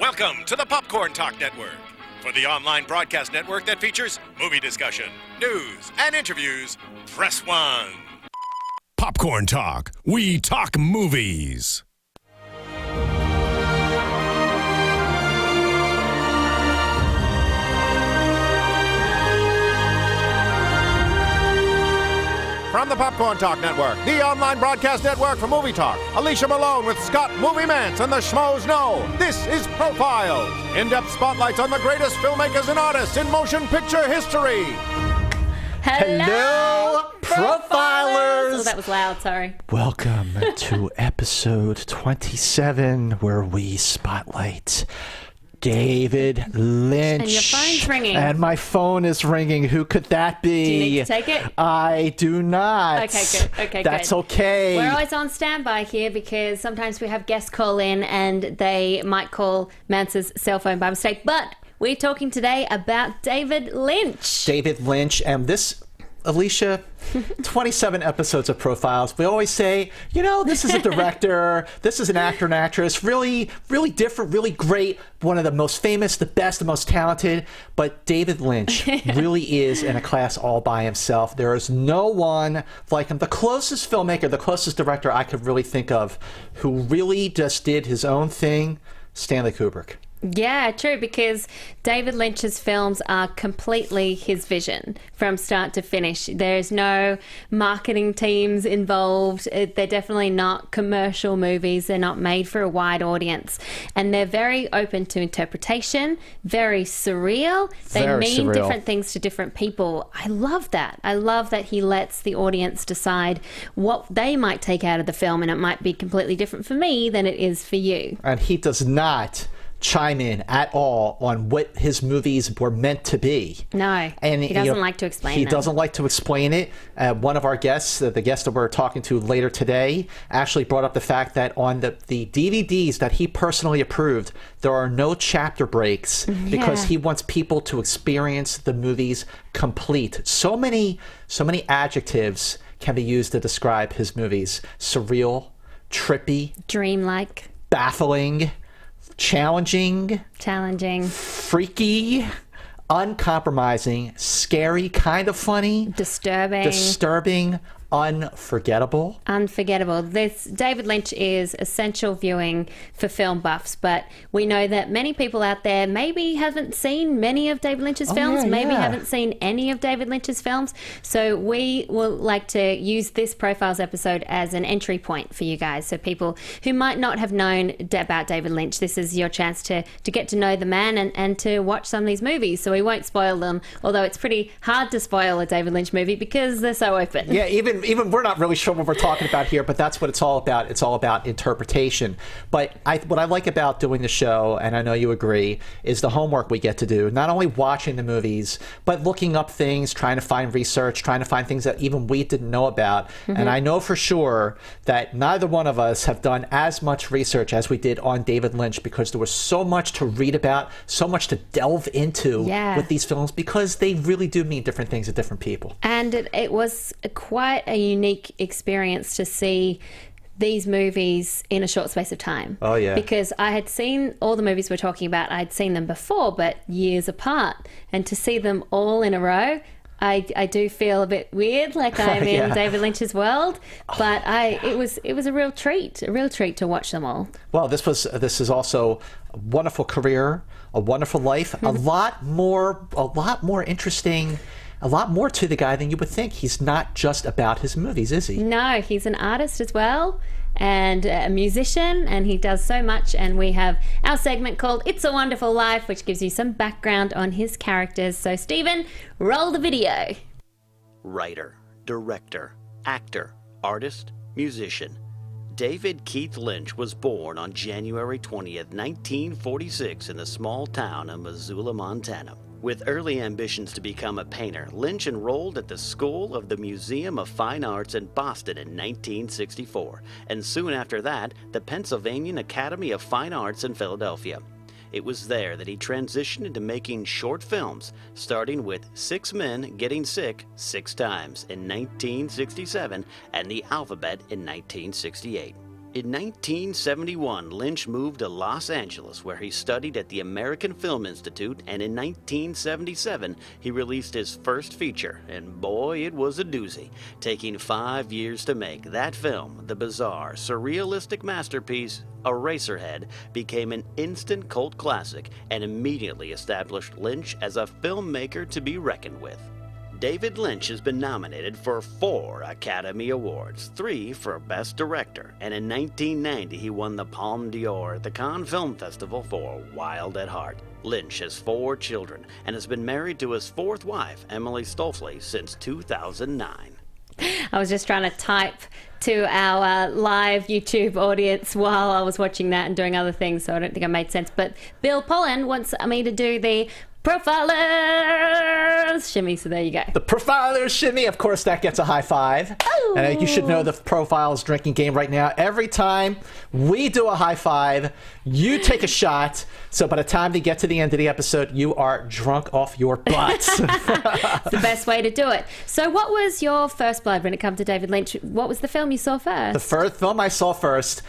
Welcome to the Popcorn Talk Network. For the online broadcast network that features movie discussion, news, and interviews, press 1. Popcorn Talk. We talk movies. From the Popcorn Talk Network, the online broadcast network for movie talk, Alicia Malone with Scott, Movie Mantz, and the Schmoes Know. This is Profiles, in-depth spotlights on the greatest filmmakers and artists in motion picture history. Hello, Profilers! Oh, that was loud, sorry. Welcome to episode 27, where we spotlight David Lynch. And your phone's ringing. And my phone is ringing. Who could that be? Do you need to take it? I do not. Okay, good. That's okay. We're always on standby here because sometimes we have guests call in and they might call Mantz's cell phone by mistake. But we're talking today about David Lynch. David Lynch, and this, Alicia, 27 episodes of Profiles. We always say, you know, this is a director, this is an actor and actress, really, really different, really great, one of the most famous, the best, the most talented. But David Lynch really is in a class all by himself. There is no one like him. The closest filmmaker, the closest director I could really think of who really just did his own thing, Stanley Kubrick. Yeah, true, because David Lynch's films are completely his vision from start to finish. There's no marketing teams involved. They're definitely not commercial movies. They're not made for a wide audience. And they're very open to interpretation, very surreal. They mean different things to different people. I love that. I love that he lets the audience decide what they might take out of the film, and it might be completely different for me than it is for you. And he does not chime in at all on what his movies were meant to be. No, and he doesn't like to explain it. He doesn't like to explain it. One of our guests, the guest that we're talking to later today, actually brought up the fact that on the DVDs that he personally approved, there are no chapter breaks because he wants people to experience the movies complete. So many adjectives can be used to describe his movies. Surreal, trippy, dreamlike, baffling, challenging, freaky, uncompromising, scary, kind of funny, disturbing, unforgettable. This David Lynch is essential viewing for film buffs, but we know that many people out there maybe haven't seen many of David Lynch's films, haven't seen any of David Lynch's films. So we will like to use this Profiles episode as an entry point for you guys. So people who might not have known about David Lynch, this is your chance to get to know the man and to watch some of these movies. So we won't spoil them, although it's pretty hard to spoil a David Lynch movie because they're so open. Yeah, even we're not really sure what we're talking about here, but that's what it's all about. It's all about interpretation. But what I like about doing the show, and I know you agree, is the homework we get to do. Not only watching the movies, but looking up things, trying to find research, trying to find things that even we didn't know about. And I know for sure that neither one of us have done as much research as we did on David Lynch, because there was so much to read about, so much to delve into with these films, because they really do mean different things to different people. And it was quite a unique experience to see these movies in a short space of time. Oh, yeah. Because I had seen all the movies we're talking about, I'd seen them before, but years apart. And to see them all in a row, I do feel a bit weird, like I'm in David Lynch's world, but it was a real treat to watch them all. Well, this is also a wonderful career, a wonderful life, a lot more interesting. A lot more to the guy than you would think. He's not just about his movies, is he? No, he's an artist as well, and a musician, and he does so much. And we have our segment called It's a Wonderful Life, which gives you some background on his characters. So, Stephen, roll the video. Writer, director, actor, artist, musician. David Keith Lynch was born on January 20th, 1946 in the small town of Missoula, Montana. With early ambitions to become a painter, Lynch enrolled at the School of the Museum of Fine Arts in Boston in 1964, and soon after that, the Pennsylvania Academy of Fine Arts in Philadelphia. It was there that he transitioned into making short films, starting with 6 Men Getting Sick 6 Times in 1967 and The Alphabet in 1968. In 1971, Lynch moved to Los Angeles, where he studied at the American Film Institute, and in 1977, he released his first feature, and boy, it was a doozy, taking 5 years to make. That film, the bizarre, surrealistic masterpiece, Eraserhead, became an instant cult classic and immediately established Lynch as a filmmaker to be reckoned with. David Lynch has been nominated for 4 Academy Awards, 3 for Best Director, and in 1990 he won the Palme d'Or at the Cannes Film Festival for Wild at Heart. Lynch has 4 children and has been married to his 4th wife, Emily Stolfley, since 2009. I was just trying to type to our live YouTube audience while I was watching that and doing other things, so I don't think I made sense. But Bill Pollan wants me to do the Profilers shimmy, so there you go. The Profilers shimmy, of course, that gets a high five. Oh. And you should know the Profiles drinking game right now. Every time we do a high five, you take a shot. So by the time they get to the end of the episode, you are drunk off your butts. It's the best way to do it. So what was your first blood when it comes to David Lynch? What was the film you saw first? The first film I saw first,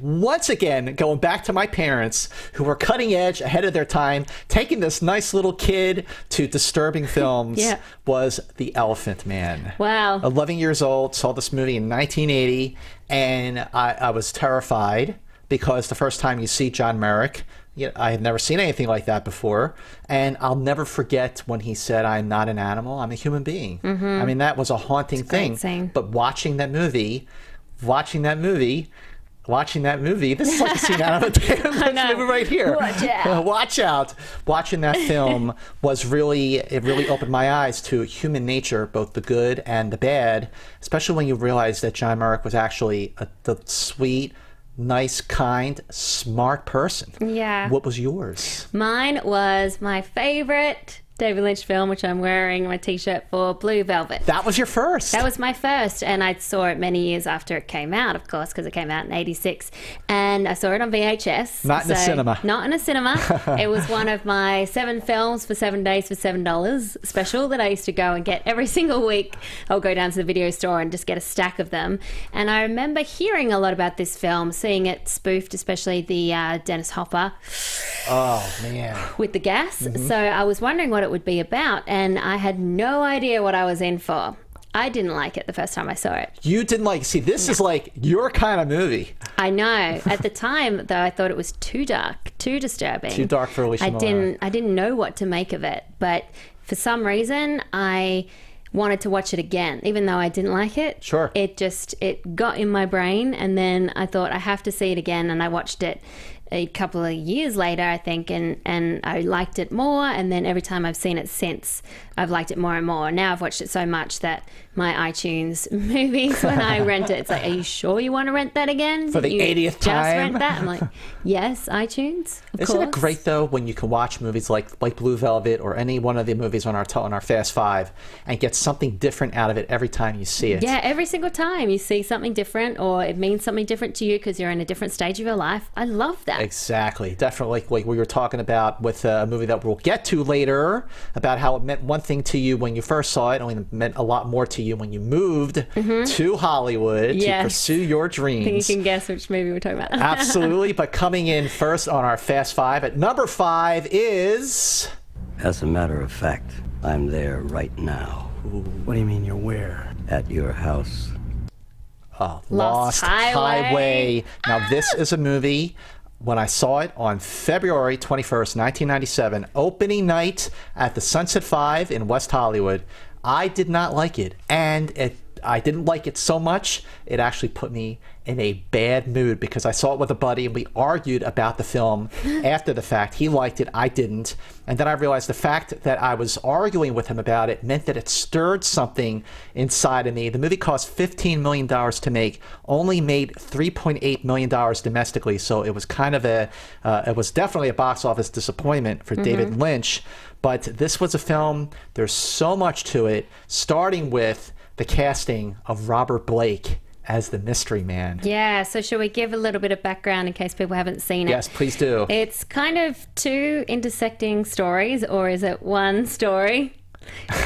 once again, going back to my parents, who were cutting edge, ahead of their time, taking this nice little kid to disturbing films, Yeah. was The Elephant Man. Wow. 11 years old, saw this movie in 1980, and I was terrified because the first time you see John Merrick, I had never seen anything like that before, and I'll never forget when he said, "I'm not an animal, I'm a human being." Mm-hmm. I mean, that was a haunting thing. But watching that movie, this is like a scene out of a David Lynch movie right here. Watch out. Watch out. Watching that film really opened my eyes to human nature, both the good and the bad, especially when you realize that John Merrick was actually the sweet, nice, kind, smart person. Yeah. What was yours? Mine was my favorite David Lynch film, which I'm wearing my t-shirt for, Blue Velvet. That was your first. That was my first, and I saw it many years after it came out, of course, because it came out in 86. And I saw it on VHS. Not in a cinema. Not in a cinema. It was one of my 7 films for 7 days for $7 special that I used to go and get every single week. I'll go down to the video store and just get a stack of them. And I remember hearing a lot about this film, seeing it spoofed, especially the Dennis Hopper. Oh, man. With the gas. Mm-hmm. So I was wondering what it would be about, and I had no idea what I was in for. I didn't like it the first time I saw it. You didn't like it? See, this is like your kind of movie. I know. At the time, though, I thought it was too dark, too disturbing. Too dark for Alicia Malone. I didn't know what to make of it, but for some reason, I wanted to watch it again, even though I didn't like it. Sure. It got in my brain, and then I thought I have to see it again, and I watched it a couple of years later, I think, and I liked it more, and then every time I've seen it since, I've liked it more and more. Now I've watched it so much that my iTunes movies, when I rent it, it's like, are you sure you want to rent that again? For the 80th time? Just rent that? I'm like, yes, iTunes, of Isn't course. it great, though, when you can watch movies like Blue Velvet or any one of the movies on our Fast Five and get something different out of it every time you see it? Yeah, every single time you see something different, or it means something different to you because you're in a different stage of your life. I love that. Exactly. Definitely like we were talking about with a movie that we'll get to later, about how it meant one thing to you when you first saw it, and it meant a lot more to you when you moved to Hollywood to pursue your dreams. I think you can guess which movie we're talking about. Absolutely. But coming in first on our Fast Five, at number 5 is... As a matter of fact, I'm there right now. What do you mean you're where? At your house. Lost Highway. Now, this is a movie... When I saw it on February 21st, 1997, opening night at the Sunset 5 in West Hollywood, I did not like it. And I didn't like it so much, it actually put me in a bad mood because I saw it with a buddy and we argued about the film after the fact. He liked it, I didn't. And then I realized the fact that I was arguing with him about it meant that it stirred something inside of me. The movie cost $15 million to make, only made $3.8 million domestically. So it was kind of it was definitely a box office disappointment for David Lynch. But this was a film, there's so much to it, starting with the casting of Robert Blake as the mystery man. Yeah, so shall we give a little bit of background in case people haven't seen it? Yes, please do. It's kind of 2 intersecting stories, or is it one story?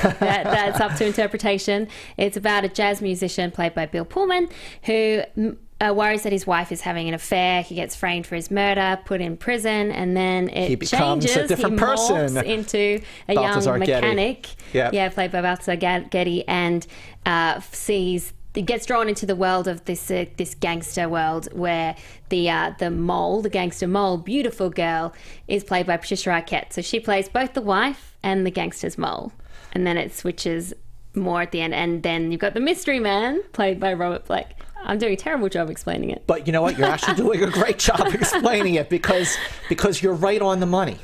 That's up to interpretation. It's about a jazz musician played by Bill Pullman who worries that his wife is having an affair. He gets framed for his murder, put in prison, and then he becomes changes. a different he morphs person into a Balthazar young mechanic. Getty. Yeah, played by Balthazar Getty, and gets drawn into the world of this gangster world where the gangster mole, beautiful girl, is played by Patricia Arquette. So she plays both the wife and the gangster's mole, and then it switches more at the end, and then you've got the mystery man played by Robert Blake. I'm doing a terrible job explaining it. But you know what? You're actually doing a great job explaining it because you're right on the money.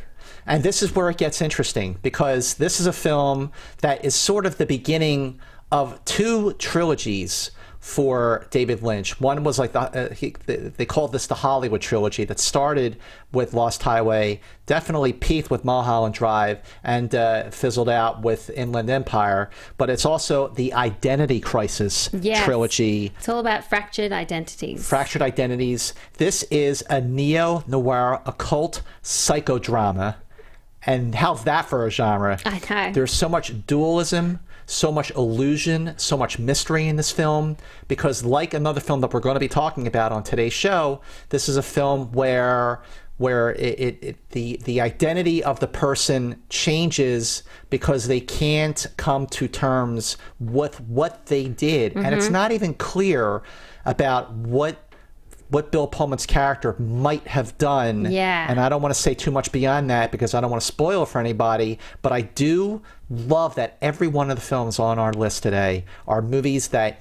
And this is where it gets interesting, because this is a film that is sort of the beginning of two trilogies for David Lynch. One was like they called this the Hollywood trilogy that started with Lost Highway, definitely peaked with Mulholland Drive, and fizzled out with Inland Empire. But it's also the Identity Crisis trilogy. It's all about fractured identities. Fractured identities. This is a neo-noir occult psychodrama. And how's that for a genre? I know. There's so much dualism, so much illusion, so much mystery in this film, because like another film that we're going to be talking about on today's show, this is a film where the identity of the person changes because they can't come to terms with what they did. And it's not even clear about what Bill Pullman's character might have done. Yeah. And I don't want to say too much beyond that because I don't want to spoil for anybody, but I do love that every one of the films on our list today are movies that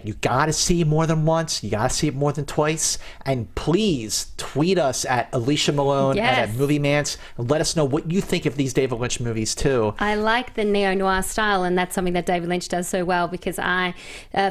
you got to see more than once, you got to see it more than twice, and please tweet us at Alicia Malone and at Movie Mantz and let us know what you think of these David Lynch movies too. I like the neo-noir style, and that's something that David Lynch does so well because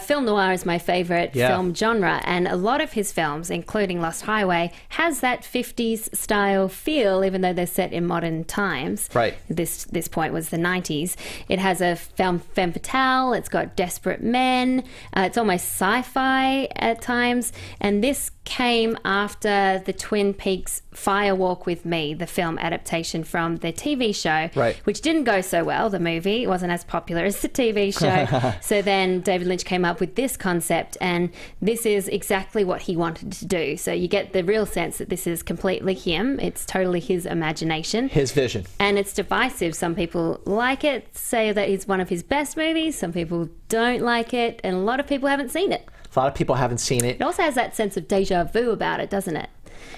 film noir is my favorite film genre, and a lot of his films, including Lost Highway, has that 50s style feel, even though they're set in modern times. Right. This point was the 90s. It has a femme fatale, it's got desperate men, it's almost sci-fi at times, and this came after the Twin Peaks Fire Walk with Me, the film adaptation from the TV show, which didn't go so well, the movie. It wasn't as popular as the TV show. So then David Lynch came up with this concept, and this is exactly what he wanted to do. So you get the real sense that this is completely him. It's totally his imagination. His vision. And it's divisive. Some people like it, say that it's one of his best movies. Some people don't like it, and a lot of people haven't seen it. A lot of people haven't seen it. It also has that sense of deja vu about it, doesn't it?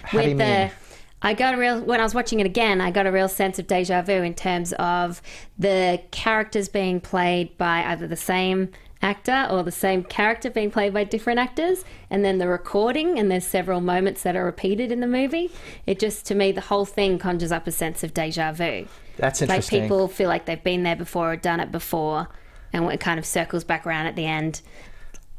How do you mean? When I was watching it again, I got a real sense of deja vu in terms of the characters being played by either the same actor or the same character being played by different actors, and then the recording, and there's several moments that are repeated in the movie. It just, to me, the whole thing conjures up a sense of deja vu. That's interesting. Like people feel like they've been there before or done it before, and it kind of circles back around at the end.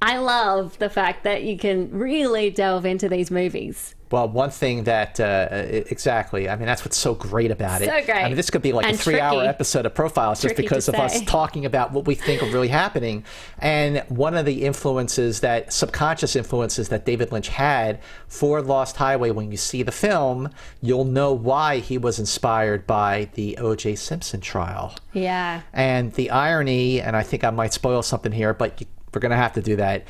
I love the fact that you can really delve into these movies. Well, one thing that, exactly, I mean, that's what's so great about it. So great. I mean, this could be like a 3-hour episode of Profiles just because of us talking about what we think are really happening. And one of the subconscious influences that David Lynch had for Lost Highway, when you see the film, you'll know why he was inspired by the O.J. Simpson trial. Yeah. And the irony, and I think I might spoil something here, but we're going to have to do that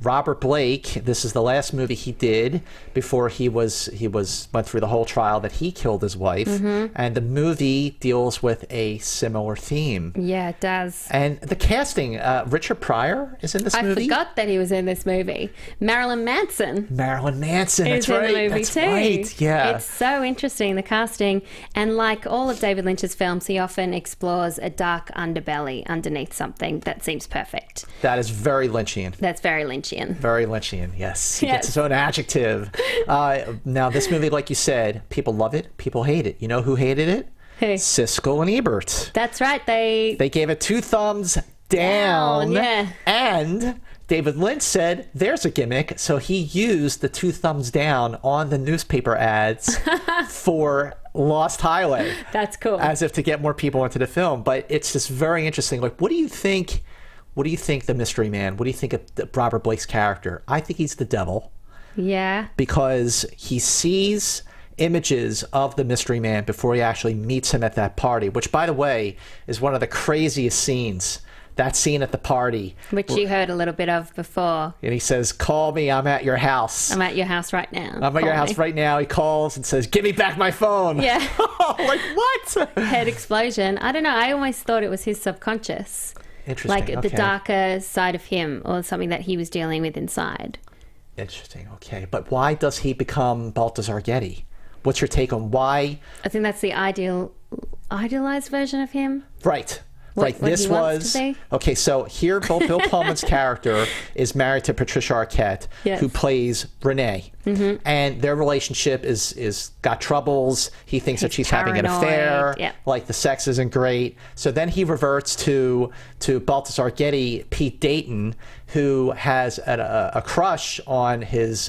Robert Blake, this is the last movie he did before he went through the whole trial that he killed his wife. And the movie deals with a similar theme. Yeah, it does. And the casting, Richard Pryor is in this movie. I forgot that he was in this movie. Marilyn Manson. That's right. In the movie too. Right. Yeah. It's so interesting, the casting. And like all of David Lynch's films, he often explores a dark underbelly underneath something that seems perfect. That is very Lynchian. That's very Lynchian. Very Lynchian, yes. He gets his own adjective. Now, this movie, like you said, people love it, people hate it. You know who hated it? Who? Siskel and Ebert. That's right. They gave it 2 thumbs down. Yeah. And David Lynch said, there's a gimmick. So he used the 2 thumbs down on the newspaper ads for Lost Highway. That's cool. As if to get more people into the film. But it's just very interesting. Like, what do you think the mystery man? What do you think of Robert Blake's character? I think he's the devil. Yeah. Because he sees images of the mystery man before he actually meets him at that party, which, by the way, is one of the craziest scenes that scene at the party. Which you heard a little bit of before. And he says, call me, I'm at your house. I'm at your house right now. I'm at your house right now. He calls and says, give me back my phone. Yeah. Like, what? Head explosion. I don't know. I always thought it was his subconscious. Interesting. Like the darker side of him, or something that he was dealing with inside. Interesting. Okay. But why does he become Balthazar Getty? What's your take on why? I think that's the idealized version of him. Right. What This he wants was to be. okay. So here, Bill Pullman's character is married to Patricia Arquette, Yes. who plays Renee, and their relationship is got troubles. He thinks that she's having an affair. Yeah. Like the sex isn't great. So then he reverts to Balthazar Getty, Pete Dayton, who has a crush on his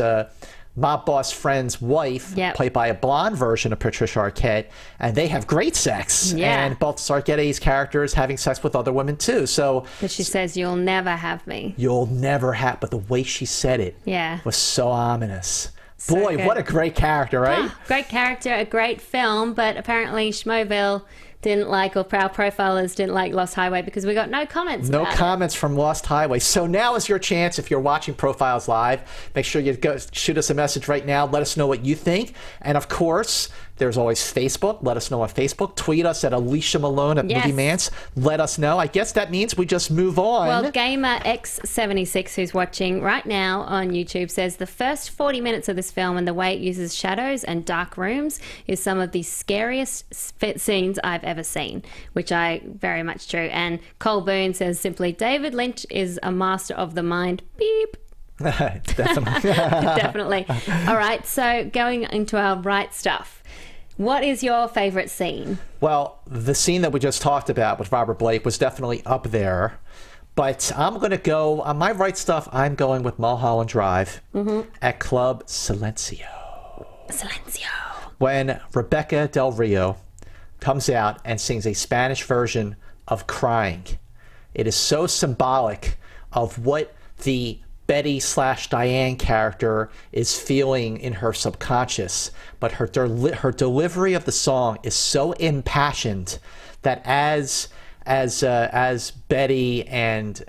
mob boss friend's wife, played by a blonde version of Patricia Arquette, and they have great sex. Yeah. And Balthazar Getty's character is having sex with other women too. So, But she says, you'll never have me. you'll never have. But the way she said it was so ominous. Boy, good. what a great character, right? Great character, a great film, but apparently Schmoville didn't like, or Proud Profilers didn't like Lost Highway because we got no comments No about it. comments from Lost Highway. So now is your chance. If you're watching Profiles Live, make sure you go shoot us a message right now. Let us know what you think. And of course, there's always Facebook. Let us know on Facebook. Tweet us at Alicia Malone at Yes. Movie Mantz. Let us know. I guess that means we just move on. Well, Gamer X76, who's watching right now on YouTube, says the first 40 minutes of this film and the way it uses shadows and dark rooms is some of the scariest scenes I've ever seen, which I very much true. And Cole Boone says simply, David Lynch is a master of the mind. Beep. Definitely. Definitely. All right, so going into our right stuff. What is your favorite scene? Well, the scene that we just talked about with Robert Blake was definitely up there. But I'm going to go, on my right stuff, I'm going with Mulholland Drive at Club Silencio. When Rebecca Del Rio comes out and sings a Spanish version of Crying. It is so symbolic of what the Betty/Diane character is feeling in her subconscious, but her delivery of the song is so impassioned that as Betty and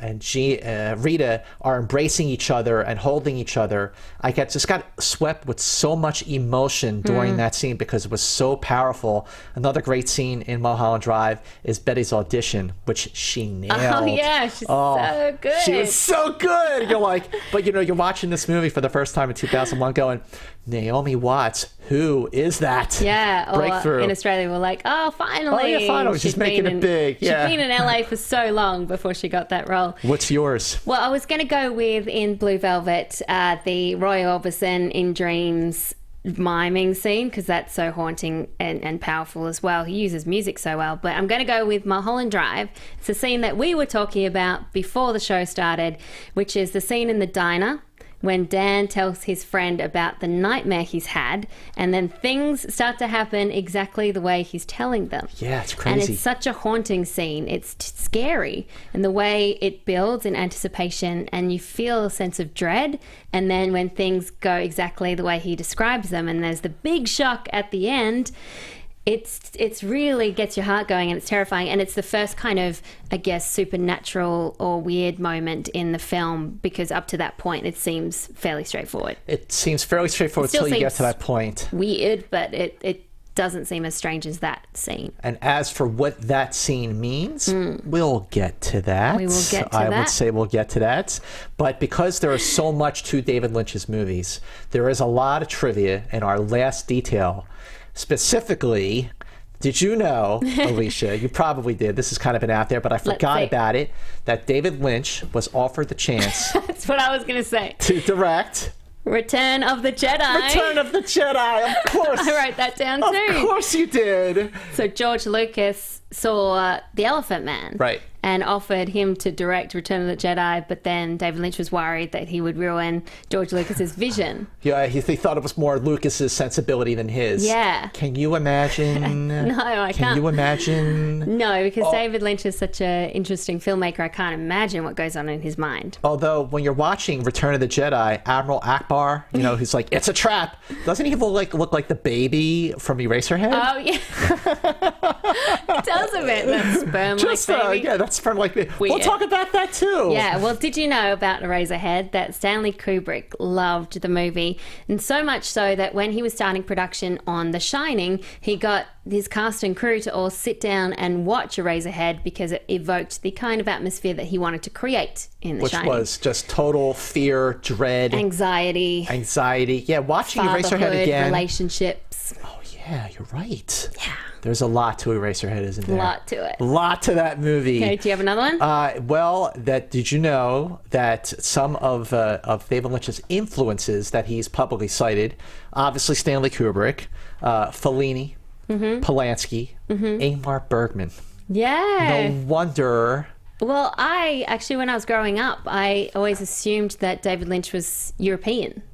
Rita are embracing each other and holding each other, I just got swept with so much emotion during that scene because it was so powerful. Another great scene in Mulholland Drive is Betty's audition, which she nailed. Oh yeah, she's so good. She was so good. You're like, but you're watching this movie for the first time in 2001 going, Naomi Watts, who is that? Yeah, Breakthrough. Or in Australia we're like, oh, finally. Oh, yeah, finally. She's making it big. Yeah. She's been in LA for so long before she got that role. What's yours? Well, I was going to go with, in Blue Velvet, the Roy Orbison in Dreams miming scene, because that's so haunting and powerful as well. He uses music so well. But I'm going to go with Mulholland Drive. It's a scene that we were talking about before the show started, which is the scene in the diner when Dan tells his friend about the nightmare he's had, and then things start to happen exactly the way he's telling them. Yeah, it's crazy. And it's such a haunting scene. It's scary. And the way it builds in anticipation, and you feel a sense of dread, and then when things go exactly the way he describes them, and there's the big shock at the end, it's really gets your heart going, and it's terrifying. And it's the first kind of, I guess, supernatural or weird moment in the film, because up to that point it seems fairly straightforward. It seems fairly straightforward until you get to that point. Weird, but it doesn't seem as strange as that scene. And as for what that scene means, we'll get to that. We will get to I that. would say we'll get to that. But because there is so much to David Lynch's movies, there is a lot of trivia in our last detail. Specifically, did you know, Alicia, you probably did, this has kind of been out there, but I forgot about it, that David Lynch was offered the chance That's what I was going to say. to direct Return of the Jedi. Return of the Jedi, of course. I wrote that down too. Of course you did. So George Lucas saw The Elephant Man. Right. And offered him to direct Return of the Jedi, but then David Lynch was worried that he would ruin George Lucas's vision. Yeah, he thought it was more Lucas's sensibility than his. Yeah. Can you imagine? No, I can't. Can you imagine? No, because David Lynch is such an interesting filmmaker. I can't imagine what goes on in his mind. Although, when you're watching Return of the Jedi, Admiral Akbar, who's like, it's a trap. Doesn't he look like the baby from Eraserhead? Oh, yeah. It does a bit. That sperm-like baby. Yeah, that That's from like we'll Weird. talk about that too. Yeah, well, did you know about Eraserhead that Stanley Kubrick loved the movie, and so much so that when he was starting production on The Shining, he got his cast and crew to all sit down and watch Eraserhead because it evoked the kind of atmosphere that he wanted to create in The Shining. Which was just total fear, dread, anxiety. Yeah, watching Eraserhead Fatherhood, again. relationships. Oh yeah, you're right. Yeah. There's a lot to Eraserhead, isn't there? A lot to it. A lot to that movie. Okay, do you have another one? Well, did you know that some of David Lynch's influences that he's publicly cited, obviously Stanley Kubrick, Fellini, Polanski, Ingmar Bergman. Yeah. No wonder. Well, I actually, when I was growing up, I always assumed that David Lynch was European.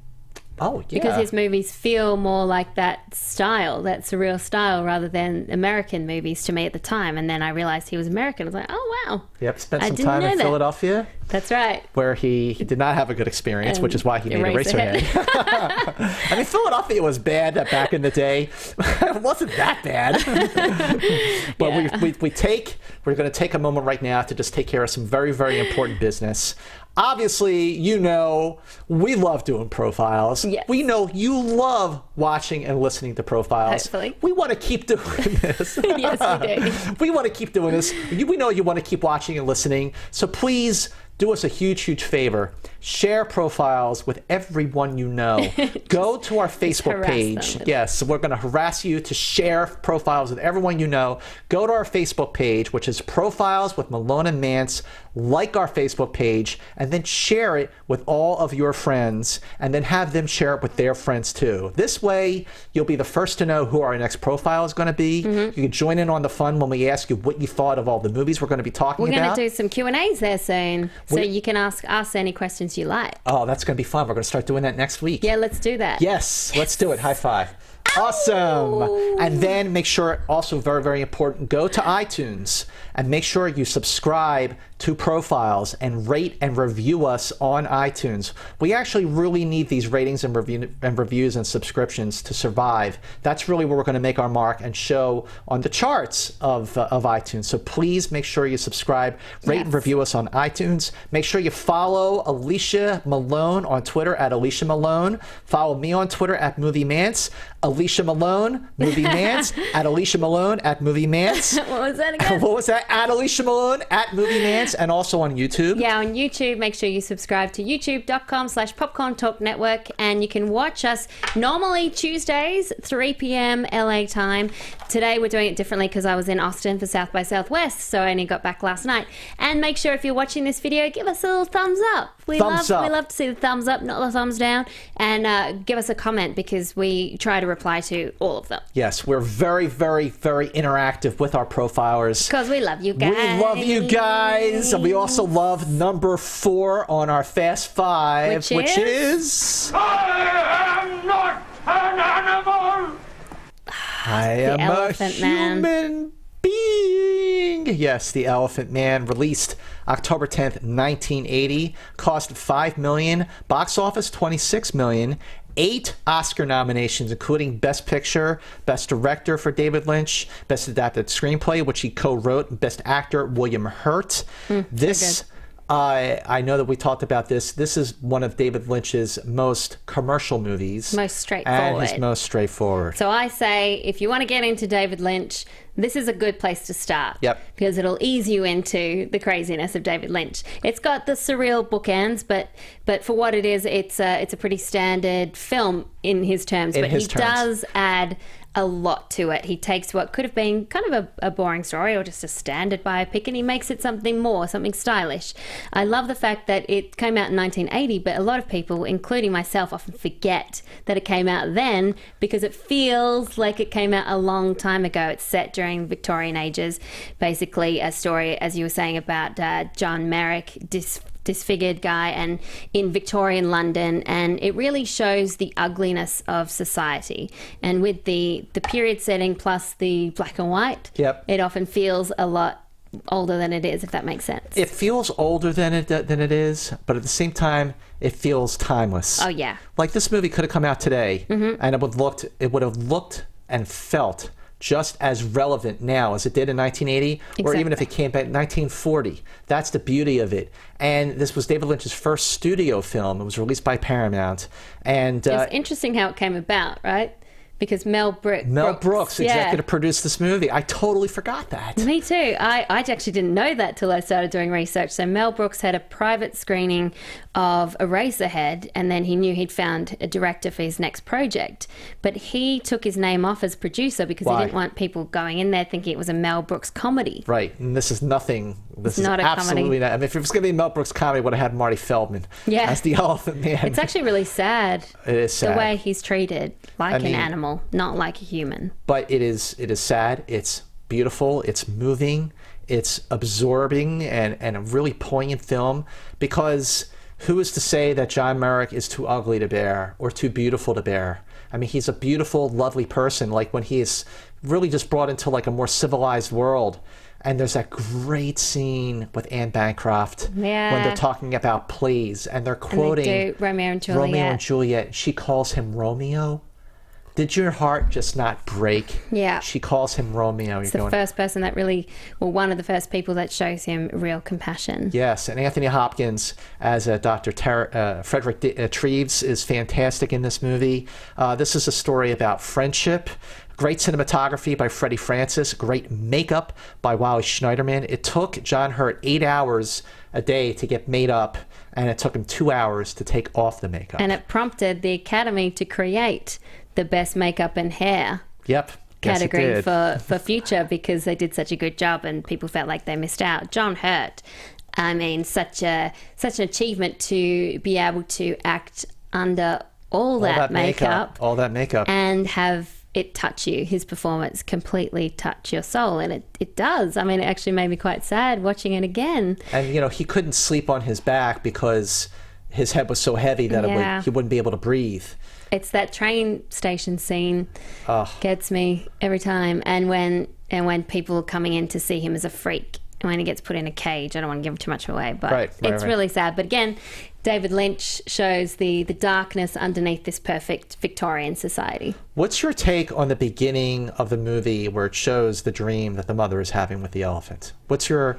Oh, yeah. Because his movies feel more like that style, that surreal style, rather than American movies to me at the time. And then I realized he was American. I was like, oh, wow. Yep, spent I some didn't time know in that. Philadelphia. That's right. Where he did not have a good experience, which is why he made Eraserhead. Eraserhead. I mean, Philadelphia was bad back in the day. It wasn't that bad. But we're going to take a moment right now to just take care of some very, very important business. Obviously, you know, we love doing profiles. Yes. We know you love watching and listening to profiles. Hopefully. We want to keep doing this. Yes, we do. We want to keep doing this. We know you want to keep watching and listening. So please do us a huge, huge favor. Share profiles with everyone you know. Go to our Facebook harass page. them. Yes, we're going to harass you to share profiles with everyone you know. Go to our Facebook page, which is Profiles with Malone and Mantz. Like our Facebook page, and then share it with all of your friends, and then have them share it with their friends too. This way, you'll be the first to know who our next profile is going to be. You can join in on the fun when we ask you what you thought of all the movies we're going to be talking about. We're going to do some Q&As there soon, so you can ask us any questions you like. Oh, that's going to be fun. We're going to start doing that next week. Yeah, let's do that. Yes, let's do it. High five. Awesome. And then make sure, also very, very important, go to iTunes and make sure you subscribe to Profiles and rate and review us on iTunes. We actually really need these ratings and reviews and subscriptions to survive. That's really where we're going to make our mark and show on the charts of iTunes. So please make sure you subscribe, rate and review us on iTunes. Make sure you follow Alicia Malone on Twitter at Alicia Malone. Follow me on Twitter at Movie Mantz. Alicia Malone, Movie Mantz, at Alicia Malone at Movie Mantz. What was that again? What was that? At Alicia Malone at Movie Mantz, and also on YouTube. Yeah, on YouTube, make sure you subscribe to youtube.com/Popcorn Talk Network, and you can watch us normally Tuesdays, 3 p.m. LA time. Today we're doing it differently because I was in Austin for South by Southwest, so I only got back last night. And make sure if you're watching this video, give us a little thumbs up. We love to see the thumbs up, not the thumbs down, and give us a comment because we try to reply to all of them. Yes, we're very, very, very interactive with our profilers. Because we love you guys. We love you guys. And we also love number 4 on our Fast 5, which is... I am not an animal! I am a Man. human being. Yes, The Elephant Man, released October 10th, 1980. Cost $5 million. Box office, $26 million. 8 Oscar nominations, including Best Picture, Best Director for David Lynch, Best Adapted Screenplay, which he co-wrote, and Best Actor, William Hurt. I know that we talked about this. This is one of David Lynch's most commercial movies. Most straightforward. And his most straightforward. So I say, if you want to get into David Lynch, this is a good place to start. Yep. Because it'll ease you into the craziness of David Lynch. It's got the surreal bookends, but for what it is, it's a pretty standard film in his terms. But he does add a lot to it. He takes what could have been kind of a boring story or just a standard biopic, and he makes it something more, something stylish. I love the fact that it came out in 1980, but a lot of people, including myself, often forget that it came out then because it feels like it came out a long time ago. It's set during Victorian ages, basically a story, as you were saying, about John Merrick, disfigured guy, and in Victorian London, and it really shows the ugliness of society. And with the period setting plus the black and white, it often feels a lot older than it is, if that makes sense. It feels older than it is, but at the same time, it feels timeless. Oh yeah, like this movie could have come out today, and it would have looked and felt just as relevant now as it did in 1980, or even if it came back in 1940. That's the beauty of it. And this was David Lynch's first studio film. It was released by Paramount. And it's interesting how it came about, right? Because Mel Brooks executive produced this movie. I totally forgot that. Me too. I actually didn't know that till I started doing research. So Mel Brooks had a private screening of Eraserhead, and then he knew he'd found a director for his next project. But he took his name off as producer because he didn't want people going in there thinking it was a Mel Brooks comedy. Right. And this is nothing. This is not absolutely comedy. not. I mean, if it was going to be a Mel Brooks comedy, it would have had Marty Feldman as the Elephant Man. It's actually really sad. It is sad. The way he's treated like an animal, not like a human. But it is sad. It's beautiful. It's moving. It's absorbing and a really poignant film, because who is to say that John Merrick is too ugly to bear or too beautiful to bear? I mean, he's a beautiful, lovely person. Like when he is really just brought into like a more civilized world. And there's that great scene with Anne Bancroft when they're talking about plays and they're quoting and they do Romeo and Juliet. Romeo and Juliet. She calls him Romeo. Did your heart just not break? Yeah. She calls him Romeo. It's the first person that really, one of the first people that shows him real compassion. Yes, and Anthony Hopkins as Dr. Frederick Treves is fantastic in this movie. This is a story about friendship. Great cinematography by Freddie Francis. Great makeup by Wally Schneiderman. It took John Hurt 8 hours a day to get made up, and it took him 2 hours to take off the makeup. And it prompted the Academy to create the best makeup and hair category for future, because they did such a good job and people felt like they missed out. John Hurt, I mean, such an achievement to be able to act under all that makeup, and have it touch you. His performance completely touch your soul, and it does. I mean, it actually made me quite sad watching it again. And he couldn't sleep on his back because his head was so heavy that he wouldn't be able to breathe. It's that train station scene gets me every time, and when people are coming in to see him as a freak, and when he gets put in a cage. I don't want to give too much away, but it's really sad. But again, David Lynch shows the darkness underneath this perfect Victorian society. What's your take on the beginning of the movie where it shows the dream that the mother is having with the elephant? What's your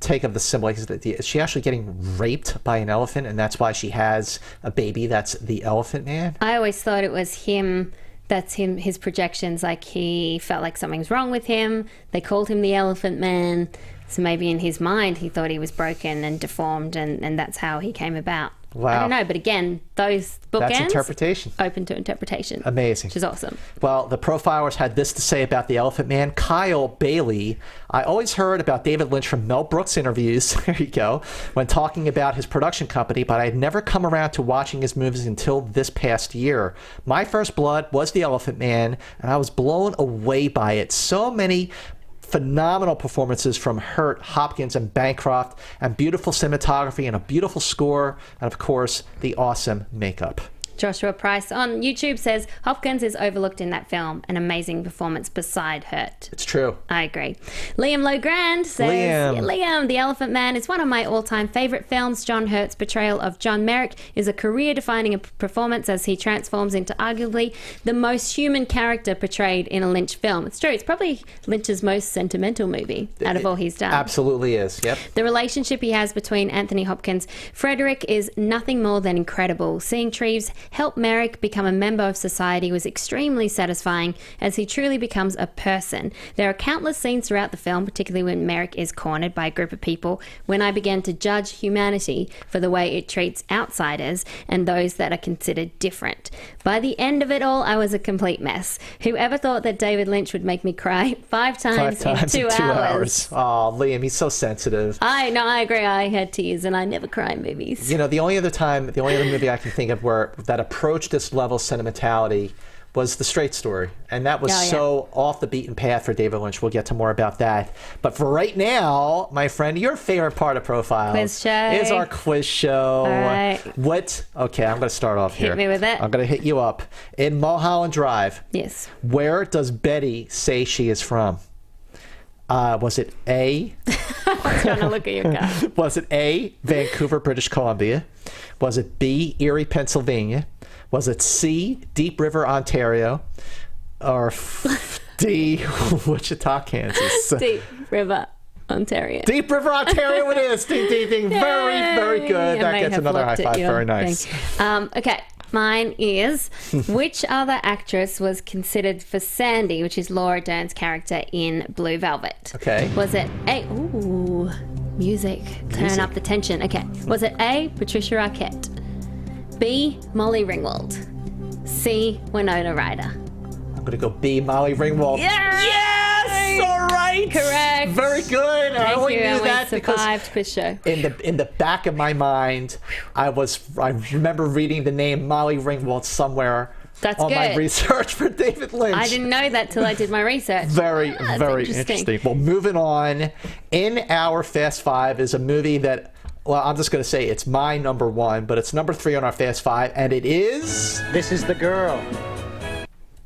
take of the symbol? Is she actually getting raped by an elephant, and that's why she has a baby that's the Elephant Man? I always thought it was him. That's him, his projections, like he felt like something's wrong with him. They called him the Elephant Man. So maybe in his mind he thought he was broken and deformed, and that's how he came about. Wow. I don't know, but again, those bookends, that's interpretation. Open to interpretation. Amazing. Which is awesome. Well, the profilers had this to say about the Elephant Man. Kyle Bailey, I always heard about David Lynch from Mel Brooks interviews, there you go, when talking about his production company, but I had never come around to watching his movies until this past year. My first blood was the Elephant Man, and I was blown away by it. So many phenomenal performances from Hurt, Hopkins, and Bancroft, and beautiful cinematography and a beautiful score, and of course, the awesome makeup. Joshua Price on YouTube says Hopkins is overlooked in that film. An amazing performance beside Hurt. It's true. I agree. Liam Logrand says Liam, The Elephant Man is one of my all-time favorite films. John Hurt's portrayal of John Merrick is a career-defining performance as he transforms into arguably the most human character portrayed in a Lynch film. It's true. It's probably Lynch's most sentimental movie out of all he's done. Absolutely is. Yep. The relationship he has between Anthony Hopkins, Frederick is nothing more than incredible. Seeing Treves help Merrick become a member of society was extremely satisfying as he truly becomes a person. There are countless scenes throughout the film, particularly when Merrick is cornered by a group of people, when I began to judge humanity for the way it treats outsiders and those that are considered different. By the end of it all, I was a complete mess. Whoever thought that David Lynch would make me cry five times in 2 hours? Oh, Liam, he's so sensitive. I agree. I had tears and I never cry in movies. The only other movie I can think of where that approached this level of sentimentality was The Straight Story, and that was so off the beaten path for David Lynch. We'll get to more about that, but for right now, my friend, your favorite part of Profiles quiz show is our quiz show. All right. Okay, I'm going to start off here. Hit me with it. I'm going to hit you up. In Mulholland Drive, yes, where does Betty say she is from? Was it A? I was trying to look at your guy. Was it A, Vancouver, British Columbia? Was it B, Erie, Pennsylvania? Was it C, Deep River, Ontario? Or D, Wichita, Kansas. Deep River, Ontario. Deep River, Ontario it is. Ding, ding, ding. Very, very good. That gets another high five. Very nice. Okay. Mine is, which other actress was considered for Sandy, which is Laura Dern's character in Blue Velvet? Okay. Was it A... Ooh, music. Turn up the tension. Okay. Was it A, Patricia Arquette? B, Molly Ringwald? C, Winona Ryder? I'm going to go B, Molly Ringwald. Yes! All right. Correct. Very good. I only knew that survived quiz show. In the back of my mind, I remember reading the name Molly Ringwald somewhere on my research for David Lynch. I didn't know that till I did my research. Very interesting. Well, moving on. In our Fast Five is a movie that, well, I'm just going to say it's my number one, but it's number 3 on our Fast Five, and it is... This is the girl.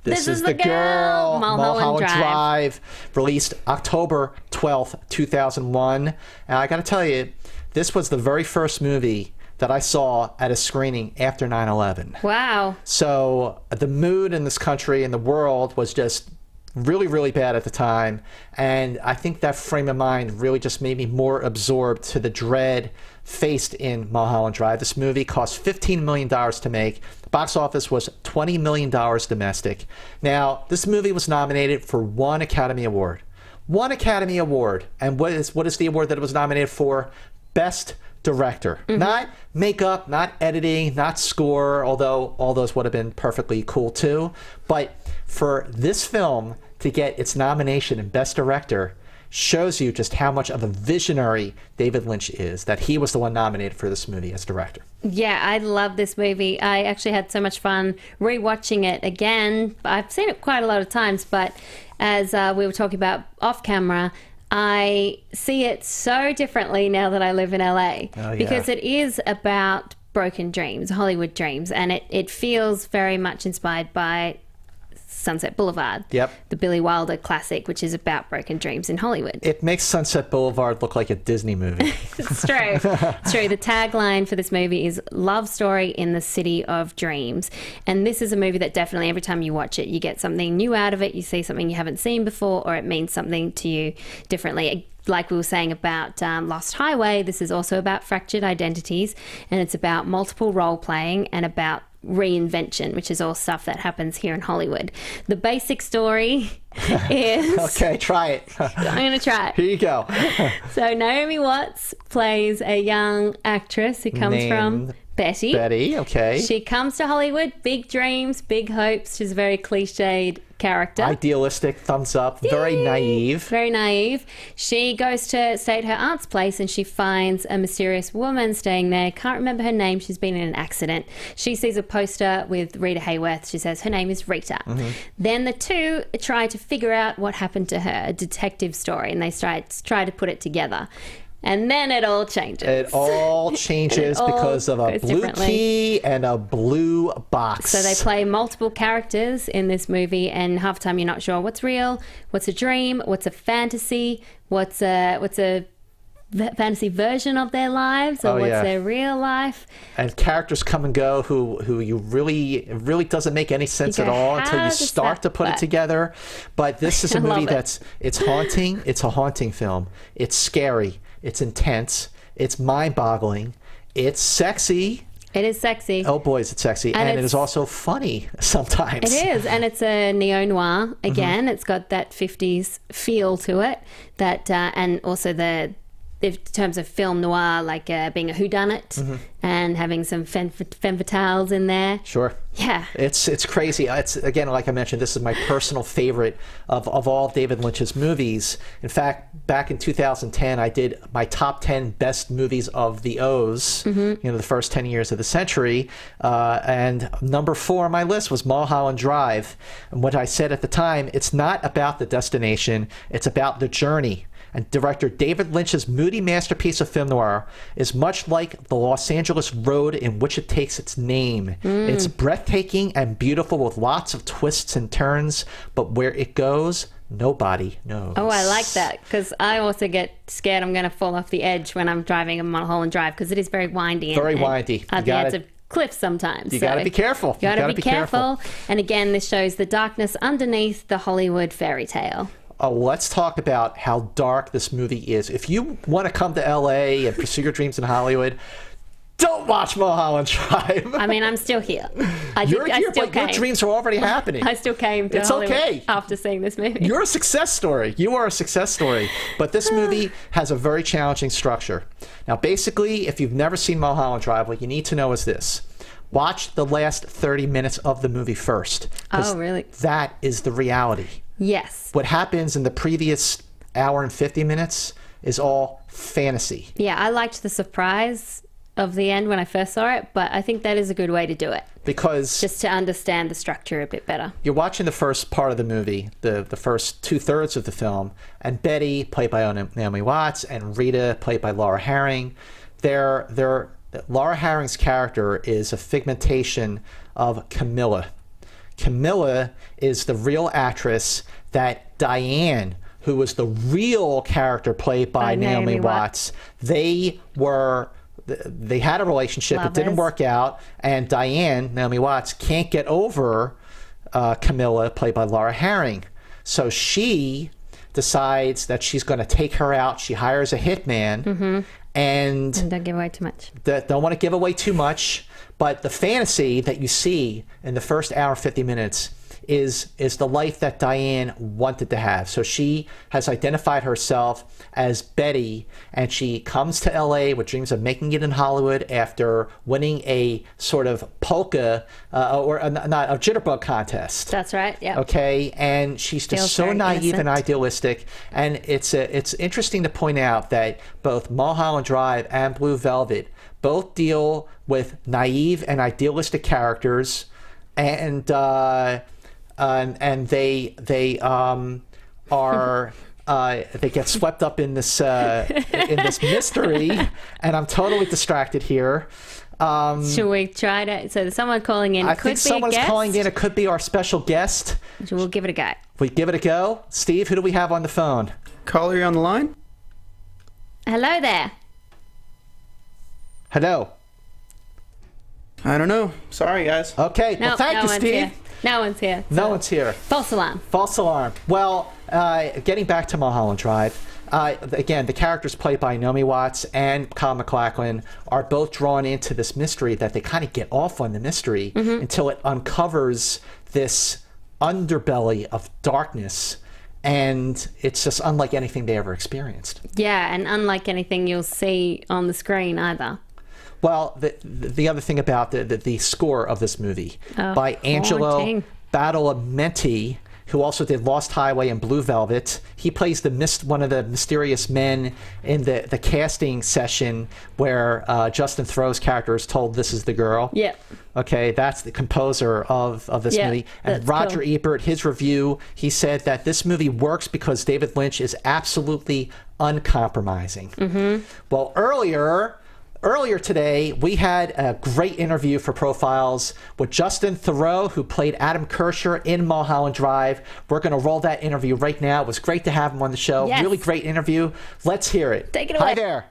This is the girl. Mulholland Drive. Released October 12th, 2001. And I got to tell you, this was the very first movie that I saw at a screening after 9/11. Wow. So the mood in this country and the world was just really, really bad at the time. And I think that frame of mind really just made me more absorbed to the dread faced in Mulholland Drive. This movie cost $15 million to make. The box office was $20 million domestic. Now, this movie was nominated for 1 Academy Award. 1 Academy Award. And what is the award that it was nominated for? Best Director. Mm-hmm. Not makeup, not editing, not score, although all those would have been perfectly cool too. But for this film to get its nomination in Best Director shows you just how much of a visionary David Lynch is, that he was the one nominated for this movie as director. Yeah, I love this movie. I actually had so much fun rewatching it again. I've seen it quite a lot of times, but as we were talking about off camera, I see it so differently now that I live in LA. Oh, yeah. Because it is about broken dreams, Hollywood dreams, and it feels very much inspired by Sunset Boulevard. Yep. The Billy Wilder classic, which is about broken dreams in Hollywood. It makes Sunset Boulevard look like a Disney movie. It's true. It's true. The tagline for this movie is Love Story in the City of Dreams. And this is a movie that definitely every time you watch it, you get something new out of it. You see something you haven't seen before, or it means something to you differently. Like we were saying about Lost Highway, this is also about fractured identities, and it's about multiple role playing and about reinvention, which is all stuff that happens here in Hollywood. The basic story is... Okay, try it. I'm going to try it. Here you go. So Naomi Watts plays a young actress who comes from Betty. Betty, okay. She comes to Hollywood, big dreams, big hopes. She's a very cliched character. Idealistic, thumbs up, very naive. Very naive. She goes to stay at her aunt's place and she finds a mysterious woman staying there. Can't remember her name. She's been in an accident. She sees a poster with Rita Hayworth. She says her name is Rita. Mm-hmm. Then the two try to figure out what happened to her, a detective story, and they try to put it together. And then it all changes. It all changes because of a blue key and a blue box. So they play multiple characters in this movie, and half the time you're not sure what's real, what's a dream, what's a fantasy, what's a fantasy version of their lives, or what's their real life. And characters come and go who you it really doesn't make any sense at all until you start to put it together. But this is a movie it's haunting. It's a haunting film. It's scary. It's intense. It's mind-boggling. It's sexy. It is sexy. Oh, boy, is it sexy. And it is also funny sometimes. It is. And it's a neo-noir. Again, It's got that 50s feel to it. That and also in terms of film noir, like being a whodunit and having some femme fatales in there. Sure. Yeah. It's crazy. It's, again, like I mentioned, this is my personal favorite of all David Lynch's movies. In fact, back in 2010, I did my top 10 best movies of the O's, the first 10 years of the century. And number 4 on my list was Mulholland Drive. And what I said at the time, it's not about the destination, it's about the journey. And director David Lynch's moody masterpiece of film noir is much like the Los Angeles road in which it takes its name. It's breathtaking and beautiful with lots of twists and turns, but where it goes, nobody knows. Oh, I like that, because I also get scared I'm going to fall off the edge when I'm driving a Mulholland Drive, because it is very windy. Very windy. It's a cliff sometimes. You got to be careful. You got to be careful. And again, this shows the darkness underneath the Hollywood fairy tale. Oh, let's talk about how dark this movie is. If you want to come to LA and pursue your dreams in Hollywood, don't watch Mulholland Drive. I mean, I'm still here. You're here, but your dreams are already happening. I still came to Hollywood after seeing this movie. You're a success story. You are a success story. But this movie has a very challenging structure. Now, basically, if you've never seen Mulholland Drive, what you need to know is this. Watch the last 30 minutes of the movie first. Oh, really? That is the reality. Yes. What happens in the previous hour and 50 minutes is all fantasy. Yeah, I liked the surprise of the end when I first saw it, but I think that is a good way to do it. Because just to understand the structure a bit better. You're watching the first part of the movie, the first 2/3 of the film, and Betty, played by Naomi Watts, and Rita, played by Laura Harring, Laura Harring's character is a figmentation of Camilla. Camilla is the real actress that Diane, who was the real character played by Naomi Watts, they had a relationship. Lovers. It didn't work out, and Diane, Naomi Watts, can't get over Camilla, played by Laura Harring. So she decides that she's going to take her out. She hires a hitman, and don't give away too much. Don't want to give away too much, but the fantasy that you see in the first hour 50 minutes is the life that Diane wanted to have. So she has identified herself as Betty, and she comes to LA with dreams of making it in Hollywood after winning a sort of polka not a jitterbug contest. That's right. Yeah. Okay, and she's just so naive and idealistic, and it's interesting to point out that both Mulholland Drive and Blue Velvet both deal with naive and idealistic characters, and they get swept up in this mystery, and I'm totally distracted here. Should we try to? So there's someone calling in. I think someone's calling in. It could be our special guest. We'll give it a go. We give it a go. Steve, who do we have on the phone? Caller, you on the line? Hello there. Hello. I don't know. Sorry, guys. Okay. Well, thank you, Steve. Here. No one's here. So. No one's here. False alarm. False alarm. Well, getting back to Mulholland Drive, again, the characters played by Naomi Watts and Kyle MacLachlan are both drawn into this mystery that they kind of get off on the mystery until it uncovers this underbelly of darkness, and it's just unlike anything they ever experienced. Yeah, and unlike anything you'll see on the screen either. Well, the other thing about the score of this movie by Angelo Badalamenti, who also did Lost Highway and Blue Velvet. He plays one of the mysterious men in the casting session where Justin Theroux's character is told this is the girl. Yeah. Okay, that's the composer of this movie. And Roger Ebert, his review, he said that this movie works because David Lynch is absolutely uncompromising. Well, Earlier today, we had a great interview for Profiles with Justin Theroux, who played Adam Kirscher in Mulholland Drive. We're going to roll that interview right now. It was great to have him on the show. Yes. Really great interview. Let's hear it. Take it away. Hi there.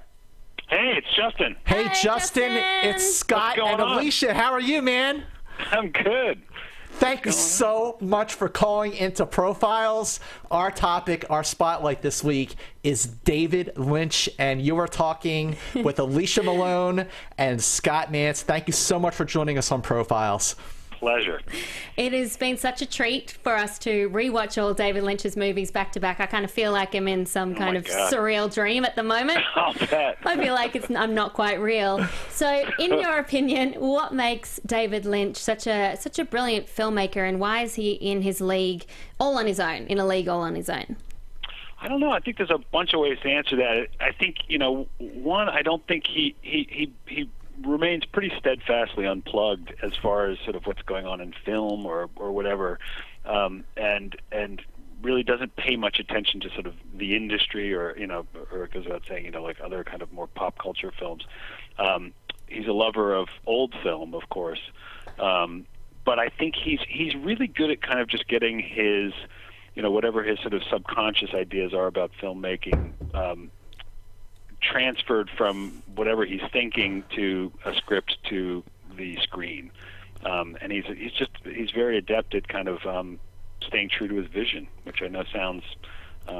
Hey, it's Justin. Hey, Justin. It's Scott and Alicia. How are you, man? I'm good. Thank you so much for calling into Profiles. Our topic, our spotlight this week is David Lynch, and you are talking with Alicia Malone and Scott Mantz. Thank you so much for joining us on Profiles. Pleasure. It has been such a treat for us to rewatch all David Lynch's movies back to back. I kind of feel like I'm in some kind of surreal dream at the moment. I'll bet. I feel like I'm not quite real. So, in your opinion, what makes David Lynch such a brilliant filmmaker, and why is he in his league all on his own? In a league all on his own? I don't know. I think there's a bunch of ways to answer that. I think, one, I don't think he remains pretty steadfastly unplugged as far as sort of what's going on in film or whatever, and really doesn't pay much attention to sort of the industry or it goes without saying, like other kind of more pop culture films. He's a lover of old film, of course, but I think he's really good at kind of just getting his, whatever his sort of subconscious ideas are about filmmaking, transferred from whatever he's thinking to a script to the screen, and he's very adept at kind of staying true to his vision, which I know sounds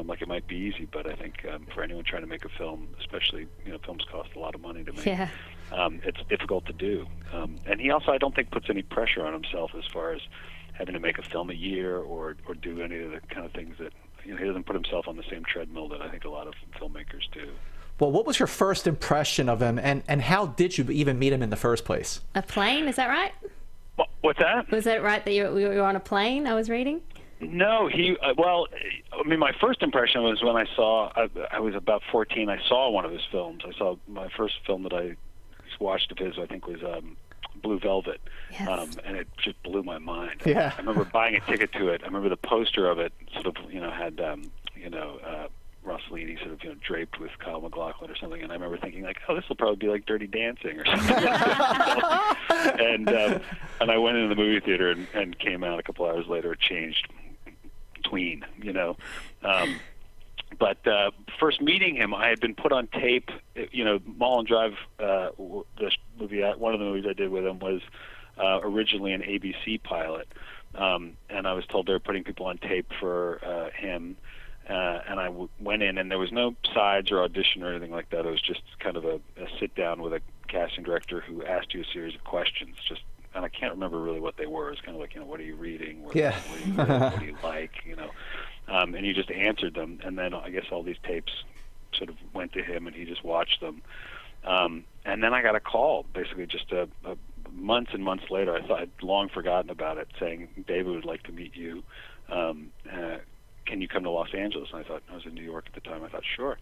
like it might be easy, but I think for anyone trying to make a film, especially films cost a lot of money to make. Yeah. It's difficult to do, and he also, I don't think, puts any pressure on himself as far as having to make a film a year or do any of the kind of things that he doesn't put himself on the same treadmill that I think a lot of filmmakers do. Well, what was your first impression of him, and how did you even meet him in the first place? A plane, is that right? What's that? Was it right that you were on a plane, I was reading? No, my first impression was when I was about 14, I saw one of his films. I saw my first film that I watched of his, I think, was Blue Velvet, yes. and it just blew my mind. Yeah. I remember buying a ticket to it. I remember the poster of it sort of, had, Rossellini sort of, draped with Kyle MacLachlan or something, and I remember thinking like, oh, this will probably be like Dirty Dancing or something like that. And I went into the movie theater and came out a couple hours later, a changed tween, But first meeting him, I had been put on tape. Mulholland Drive, the movie, one of the movies I did with him was originally an ABC pilot, and I was told they were putting people on tape for him. And I went in, and there was no sides or audition or anything like that. It was just kind of a sit down with a casting director who asked you a series of questions. And I can't remember really what they were. It's kind of like, what are you reading? What do you like? And he just answered them. And then I guess all these tapes sort of went to him, and he just watched them. And then I got a call, basically just months and months later. I thought I'd long forgotten about it, saying David would like to meet you. Can you come to Los Angeles? And I thought, I was in New York at the time. I thought, sure.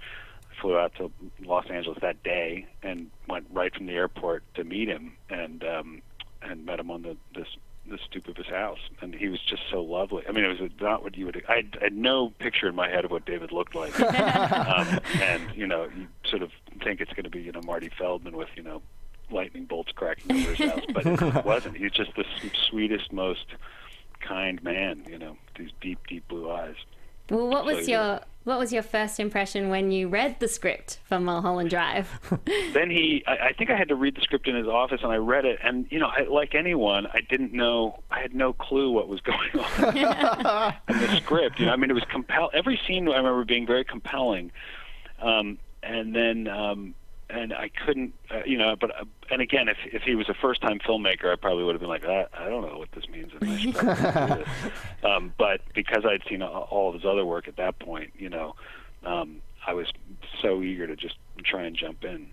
I flew out to Los Angeles that day and went right from the airport to meet him, and met him on the stoop of his house. And he was just so lovely. I mean, it was not what you would. I had no picture in my head of what David looked like. And you sort of think it's going to be Marty Feldman with lightning bolts cracking over his house, but it wasn't. He was just the sweetest, most kind man. These deep, deep blue eyes. Well, what was your first impression when you read the script for Mulholland Drive? Then I think I had to read the script in his office, and I read it, and like anyone, I didn't know, I had no clue what was going on in the script. I mean, it was every scene I remember being very compelling, and then and I couldn't, and again, if he was a first-time filmmaker, I probably would have been like, I don't know what this means, and I should probably do this. But because I'd seen all of his other work at that point, I was so eager to just try and jump in,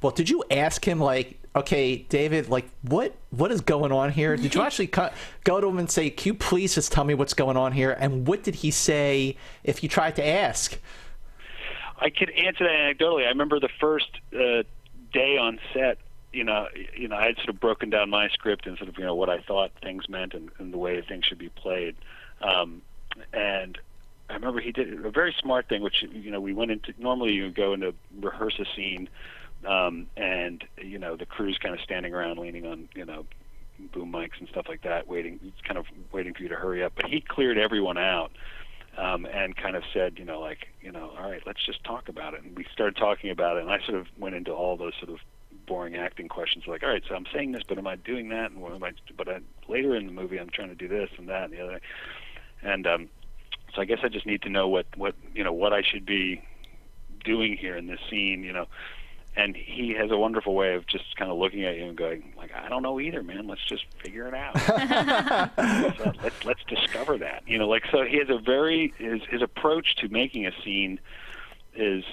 Well, did you ask him, like, okay, David, like, what is going on here? Did you actually go to him and say, can you please just tell me what's going on here? And what did he say if you tried to ask? I could answer that anecdotally. I remember the first day on set, I had sort of broken down my script and sort of, what I thought things meant and the way things should be played. And I remember he did a very smart thing, which, we went into, normally you go into rehearse a scene, and, the crew's kind of standing around leaning on, boom mics and stuff like that, waiting for you to hurry up. But he cleared everyone out. And kind of said, all right, let's just talk about it. And we started talking about it, and I sort of went into all those sort of boring acting questions, like, all right, so I'm saying this, but am I doing that? And what am I? But later in the movie, I'm trying to do this and that and the other. And so I guess I just need to know what I should be doing here in this scene, And he has a wonderful way of just kind of looking at you and going, like, I don't know either, man. Let's just figure it out. So let's discover that. So he has a very his approach to making a scene is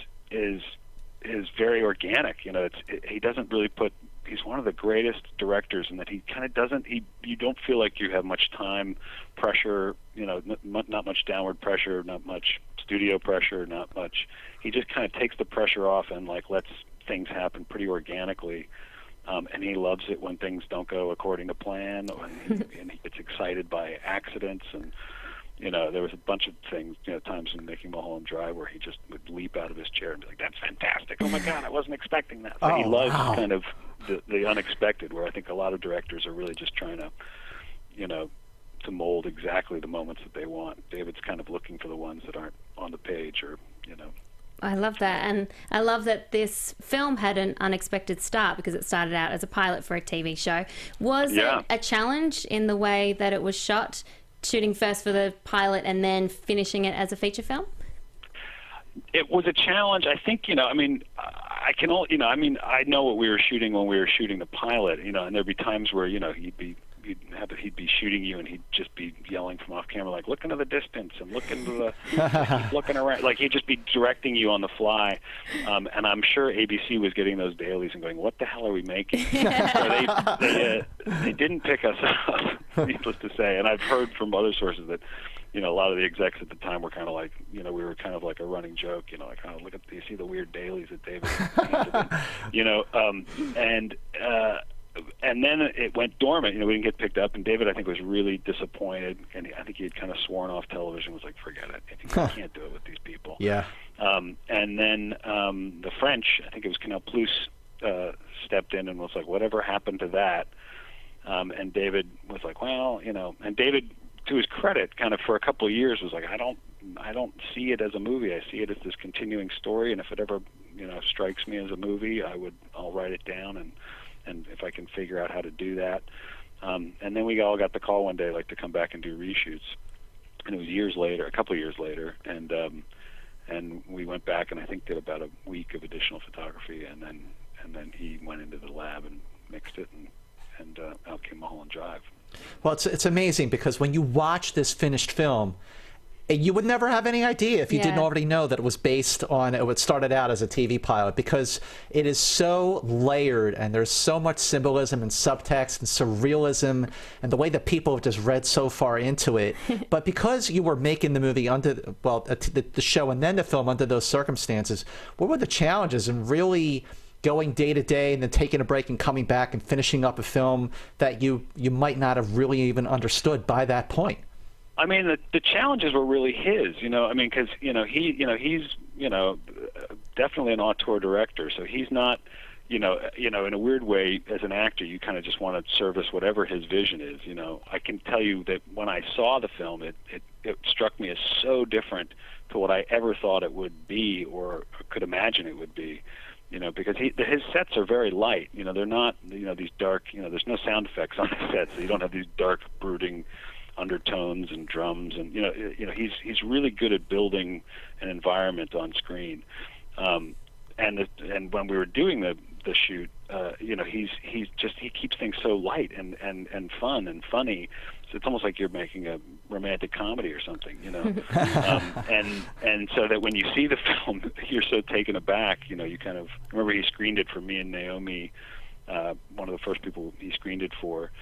very organic. He doesn't really put. He's one of the greatest directors in that he kind of doesn't. You don't feel like you have much time pressure. Not much downward pressure, not much studio pressure, not much. He just kind of takes the pressure off and lets things happen pretty organically, and he loves it when things don't go according to plan, and he gets excited by accidents. And there was a bunch of things, times in making Mulholland Drive where he just would leap out of his chair and be like, "That's fantastic! Oh my God, I wasn't expecting that." So he loves kind of the unexpected, where I think a lot of directors are really just trying to, to mold exactly the moments that they want. David's kind of looking for the ones that aren't on the page, or I love that. And I love that this film had an unexpected start because it started out as a pilot for a TV show. Was it a challenge in the way that it was shot, shooting first for the pilot and then finishing it as a feature film? It was a challenge. I think, I can only, I know what we were shooting when we were shooting the pilot, and there'd be times where, he'd be shooting you and he'd just be yelling from off camera, like, look into the distance and look into the, keep looking around. Like, he'd just be directing you on the fly. And I'm sure ABC was getting those dailies and going, what the hell are we making? So they didn't pick us up, needless to say. And I've heard from other sources that, a lot of the execs at the time were kind of like, we were kind of like a running joke, like, oh, look at, you see the weird dailies that David and then it went dormant. We didn't get picked up, and David, I think, was really disappointed, and I think he had kind of sworn off television, was like, forget it, I think I can't do it with these people. Yeah. And then the French, I think it was Canal Plus, stepped in and was like, whatever happened to that? And David was like, well, and David, to his credit, kind of for a couple of years was like, I don't see it as a movie. I see it as this continuing story, and if it ever, strikes me as a movie, I'll write it down, and if I can figure out how to do that. And then we all got the call one day, like, to come back and do reshoots, and it was a couple of years later, and we went back and I think did about a week of additional photography, and then he went into the lab and mixed it, and out came Mulholland Drive. Well, it's amazing because when you watch this finished film, you would never have any idea if you didn't already know that it was based on, it started out as a TV pilot, because it is so layered and there's so much symbolism and subtext and surrealism and the way that people have just read so far into it. But because you were making the movie the show and then the film under those circumstances, what were the challenges in really going day to day and then taking a break and coming back and finishing up a film that you might not have really even understood by that point? I mean, the challenges were really his, because, he's, definitely an auteur director, so he's not, in a weird way, as an actor, you kind of just want to service whatever his vision is, I can tell you that when I saw the film, it struck me as so different to what I ever thought it would be or could imagine it would be, because his sets are very light, they're not, these dark, there's no sound effects on the sets, so you don't have these dark, brooding undertones and drums, and he's really good at building an environment on screen. And when we were doing the shoot, he keeps things so light and fun and funny. So it's almost like you're making a romantic comedy or something, and so that when you see the film, you're so taken aback. You kind of remember he screened it for me and Naomi, one of the first people he screened it for.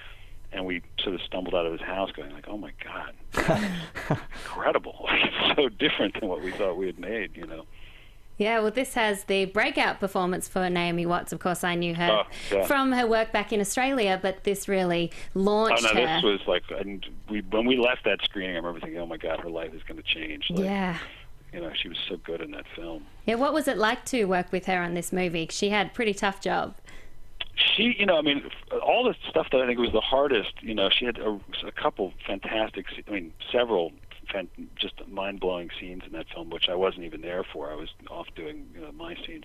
And we sort of stumbled out of his house going like, oh, my God, that's incredible. It's so different than what we thought we had made, Yeah, well, this has the breakout performance for Naomi Watts. Of course, I knew her from her work back in Australia, but this really launched her. This was like, when we left that screening, I remember thinking, oh, my God, her life is going to change. She was so good in that film. Yeah, what was it like to work with her on this movie? She had a pretty tough job. She, all the stuff that I think was the hardest, she had a couple fantastic, several just mind-blowing scenes in that film, which I wasn't even there for. I was off doing, my scenes.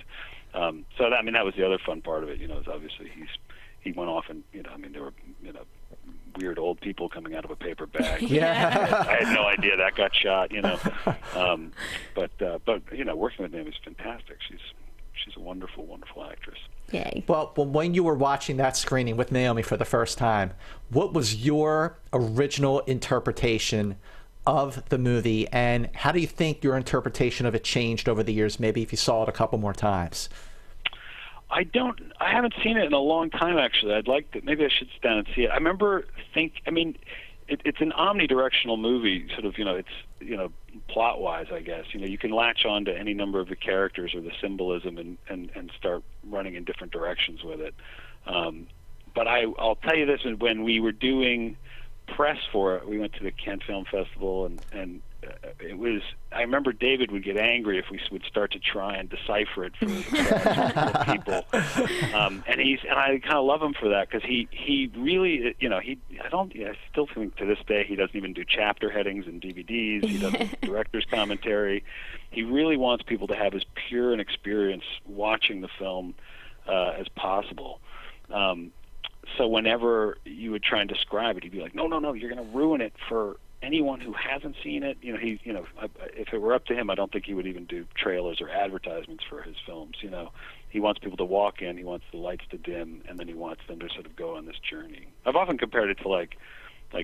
So that was the other fun part of it, is obviously he went off and, there were, weird old people coming out of a paper bag. I had no idea that got shot, but working with him is fantastic. She's a wonderful, wonderful actress. Yay. Well, when you were watching that screening with Naomi for the first time, what was your original interpretation of the movie, and how do you think your interpretation of it changed over the years, maybe if you saw it a couple more times? I haven't seen it in a long time, actually. I'd like to, maybe I should sit down and see it. I remember it's an omnidirectional movie, sort of, it's, plot-wise, I guess. You can latch on to any number of the characters or the symbolism and start running in different directions with it. But I'll tell you this, when we were doing press for it. We went to the Kent Film Festival, and it was. I remember David would get angry if we would start to try and decipher it for the people. And I kind of love him for that, because he really, I still think to this day he doesn't even do chapter headings in DVDs. He doesn't director's commentary. He really wants people to have as pure an experience watching the film as possible. So whenever you would try and describe it, he'd be like, no, you're going to ruin it for anyone who hasn't seen it. If it were up to him, I don't think he would even do trailers or advertisements for his films. He wants people to walk in, he wants the lights to dim, and then he wants them to sort of go on this journey. I've often compared it to like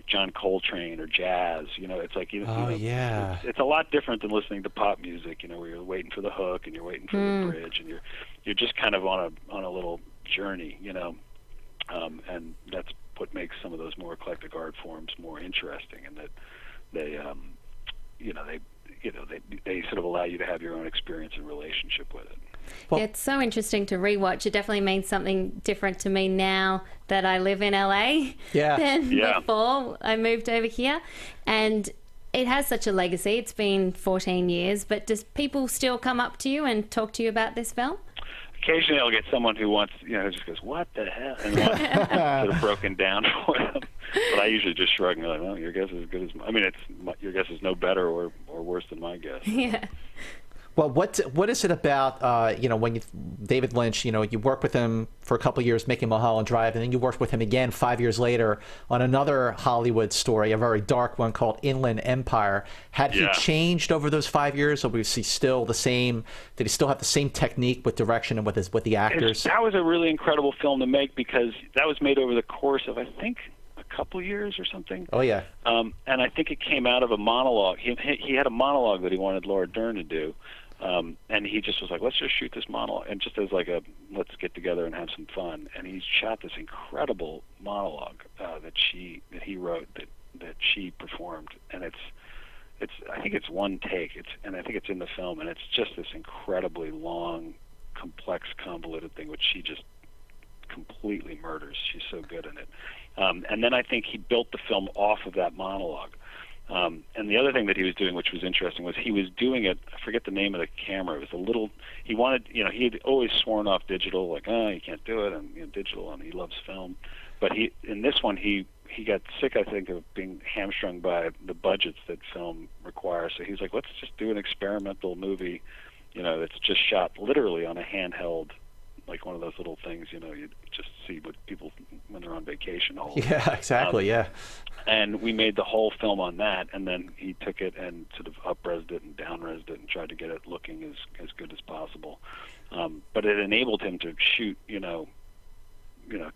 John Coltrane or jazz. It's like it's a lot different than listening to pop music. Where you're waiting for the hook and you're waiting for the bridge, and you're just kind of on a little journey. And that's what makes some of those more eclectic art forms more interesting, and that they sort of allow you to have your own experience and relationship with it. Well, it's so interesting to rewatch. It definitely means something different to me now that I live in LA than before I moved over here. And it has such a legacy. It's been 14 years, but does people still come up to you and talk to you about this film? Occasionally I'll get someone who wants, who just goes, what the hell? And wants sort of broken down for them. But I usually just shrug and go like, well, your guess is as good as mine. I mean, your guess is no better or worse than my guess. Yeah. Well, what is it about, when David Lynch, you worked with him for a couple of years making Mulholland Drive, and then you worked with him again 5 years later on another Hollywood story, a very dark one called Inland Empire. Had he changed over those 5 years, or was he still the same? Did he still have the same technique with direction and with the actors? That was a really incredible film to make, because that was made over the course of, I think, a couple years or something. Oh, yeah. And I think it came out of a monologue. He had a monologue that he wanted Laura Dern to do. And he just was like, let's just shoot this monologue, and just as like let's get together and have some fun. And he shot this incredible monologue that he wrote that she performed, and I think it's one take. And I think it's in the film, and it's just this incredibly long, complex, convoluted thing which she just completely murders. She's so good in it. And then I think he built the film off of that monologue. And the other thing that he was doing, which was interesting, was he was doing it, I forget the name of the camera, it was a little, he wanted, he had always sworn off digital, like, you can't do it, and digital, and he loves film. But in this one, he got sick, I think, of being hamstrung by the budgets that film requires. So he's like, let's just do an experimental movie, that's just shot literally on a handheld, like one of those little things, you just see what people, when they're on vacation, hold. Yeah, exactly, yeah. And we made the whole film on that, and then he took it and sort of up-resed it and down-resed it and tried to get it looking as good as possible. But it enabled him to shoot,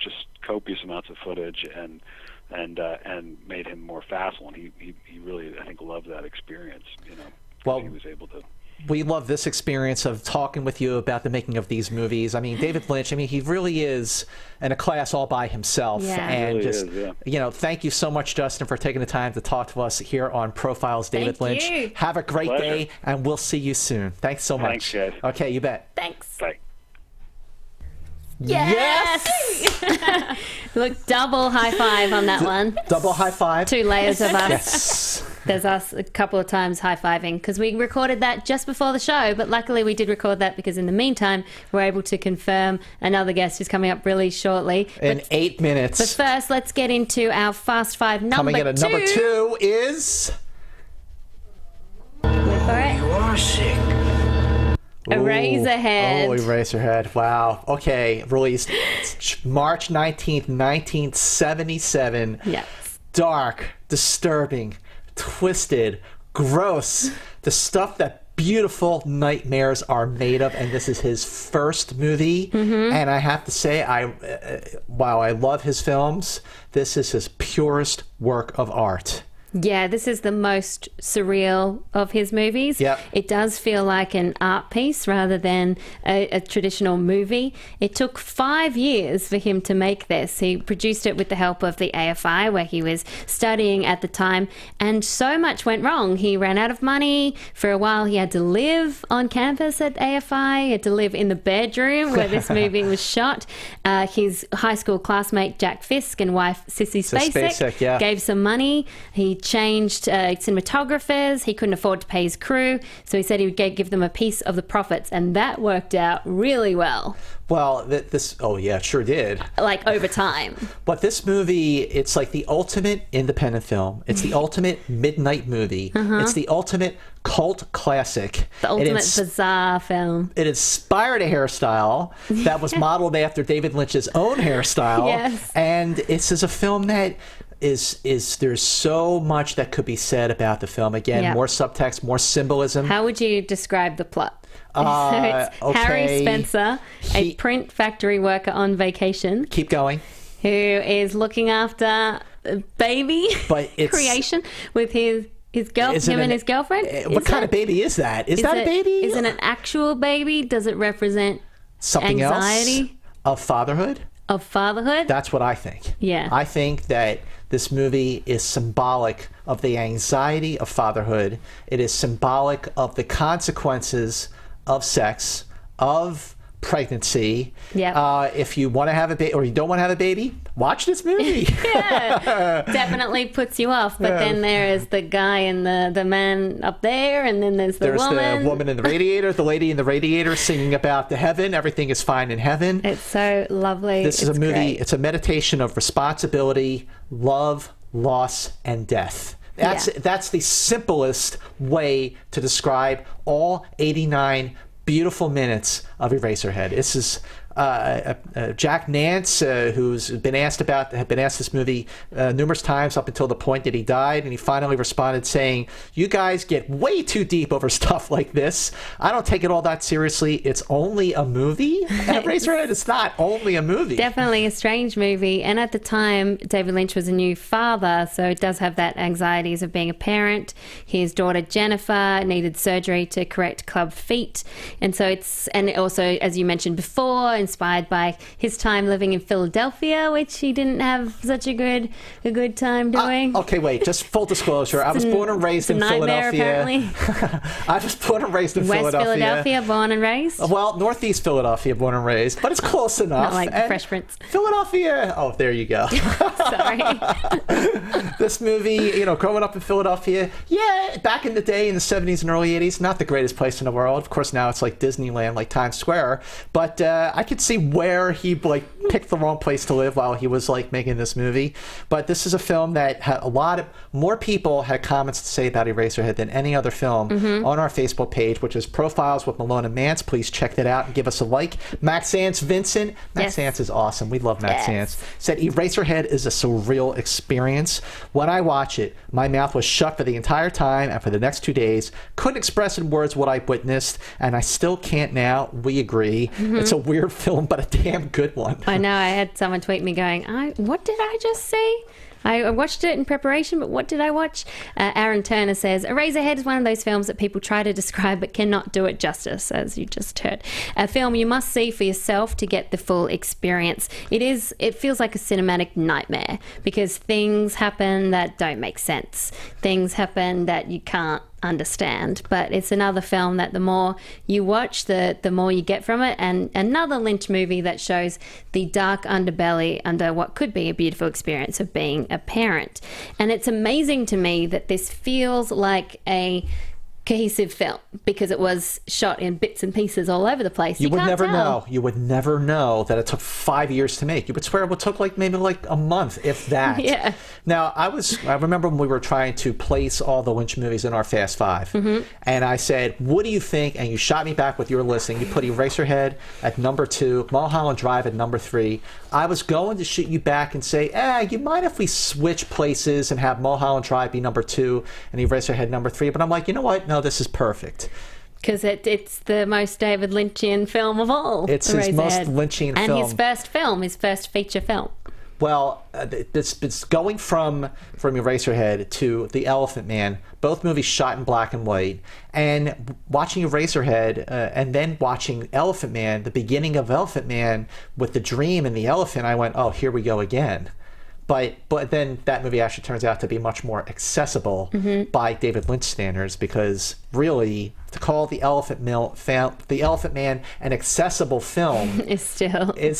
just copious amounts of footage and made him more facile. And he really, I think, loved that experience. Well, he was able to. We love this experience of talking with you about the making of these movies. I mean, David Lynch, he really is in a class all by himself. Yeah. And really just, is. Thank you so much, Justin, for taking the time to talk to us here on Profiles David Thank Lynch. you. Have a great Pleasure. day, and we'll see you soon. Thanks so much. Thanks, guys. Okay, you bet. Thanks. Bye. Yes! Look, double high five on that one. Double high five. 2 layers of us. Yes. There's us a couple of times high-fiving, because we recorded that just before the show, but luckily we did record that because in the meantime we're able to confirm another guest who's coming up really shortly. In 8 minutes. But first, let's get into our Fast Five number 2. Coming in at number 2 is... Wait for it. You are sick. Eraserhead. Oh, Eraserhead. Wow. Okay. Released March 19th, 1977. Yes. Dark, disturbing, twisted, gross. The stuff that beautiful nightmares are made of. And this is his first movie. Mm-hmm. And I have to say, while I love his films, this is his purest work of art. Yeah, this is the most surreal of his movies. Yep. It does feel like an art piece rather than a traditional movie. It took 5 years for him to make this. He produced it with the help of the AFI, where he was studying at the time, and so much went wrong. He ran out of money. For a while, he had to live on campus at AFI. He had to live in the bedroom where this movie was shot. His high school classmate, Jack Fisk, and wife, Sissy Spacek, gave some money. He changed cinematographers. He couldn't afford to pay his crew, so he said he would give them a piece of the profits, and that worked out really well. Well, it sure did. Like, over time. But this movie, it's like the ultimate independent film. It's the ultimate midnight movie. It's the ultimate cult classic. The ultimate bizarre film. It inspired a hairstyle that was modeled after David Lynch's own hairstyle. Yes. And this is a film that is there's so much that could be said about the film. Again, more subtext, more symbolism. How would you describe the plot? So it's Harry Spencer, a print factory worker on vacation. Keep going. Who is looking after a baby creation with his girlfriend and his girlfriend. What kind of baby is that? Is that a baby? Is it an actual baby? Does it represent something anxiety? Else of fatherhood? Of fatherhood? That's what I think. Yeah. I think that this movie is symbolic of the anxiety of fatherhood. It is symbolic of the consequences of sex, of pregnancy. If you want to have a baby or you don't want to have a baby, watch this movie. Definitely puts you off. But then there is the guy and the man up there, and then there's the woman. There's the woman in the radiator, the lady in the radiator singing about the heaven. Everything is fine in heaven. It's so lovely. This is a movie. Great. It's a meditation of responsibility, love, loss, and death. That's the simplest way to describe all 89 beautiful minutes of Eraserhead. This is Jack Nance, who's had been asked this movie numerous times up until the point that he died, and he finally responded saying, "You guys get way too deep over stuff like this. I don't take it all that seriously. It's only a movie." And Eraserhead is not only a movie. Definitely a strange movie. And at the time, David Lynch was a new father, so it does have that anxieties of being a parent. His daughter Jennifer needed surgery to correct club feet, and also, as you mentioned before, inspired by his time living in Philadelphia, which he didn't have such a good time doing. Okay, wait, just full disclosure. I was born and raised in Philadelphia. Apparently. I was born and raised in West Philadelphia, born and raised? Well, Northeast Philadelphia, born and raised, but it's close enough. Not like the Fresh Prince. Philadelphia. Oh, there you go. Sorry. This movie, growing up in Philadelphia, back in the day in the 70s and early 80s, not the greatest place in the world. Of course, now it's like Disneyland, like Times Square, but I could see where he picked the wrong place to live while he was making this movie. But this is a film that had more people had comments to say about Eraserhead than any other film on our Facebook page, which is Profiles with Malone and Mantz. Please check that out and give us a like. Max Sance Vincent. Max Sance is awesome. We love Max Sance. Said Eraserhead is a surreal experience. When I watch it, my mouth was shut for the entire time, and for the next 2 days, couldn't express in words what I witnessed, and I still can't now. We agree. It's a weird film, but a damn good one. I know. I had someone tweet me going, what did I just see? I watched it in preparation, but what did I watch? Aaron Turner says, Eraserhead is one of those films that people try to describe but cannot do it justice, as you just heard. A film you must see for yourself to get the full experience. It feels like a cinematic nightmare because things happen that don't make sense. Things happen that you can't understand, but it's another film that the more you watch, the more you get from it, and another Lynch movie that shows the dark underbelly under what could be a beautiful experience of being a parent. And it's amazing to me that this feels like a cohesive film because it was shot in bits and pieces all over the place. You would never know. You would never know that it took 5 years to make. You would swear it would took maybe a month, if that. Yeah. Now, I remember when we were trying to place all the Lynch movies in our Fast Five, and I said, what do you think? And you shot me back with your listing. You put Eraserhead at number 2, Mulholland Drive at number 3. I was going to shoot you back and say, you mind if we switch places and have Mulholland Drive be number 2 and Eraserhead number 3? But I'm like, you know what? No, this is perfect. Because it's the most David Lynchian film of all. It's his most Lynchian film. And his first film, his first feature film. Well, it's going from Eraserhead to The Elephant Man, both movies shot in black and white, and watching Eraserhead and then watching Elephant Man, the beginning of Elephant Man with the dream and the elephant, I went, oh, here we go again. But then that movie actually turns out to be much more accessible by David Lynch standards, because really to call The Elephant Man an accessible film is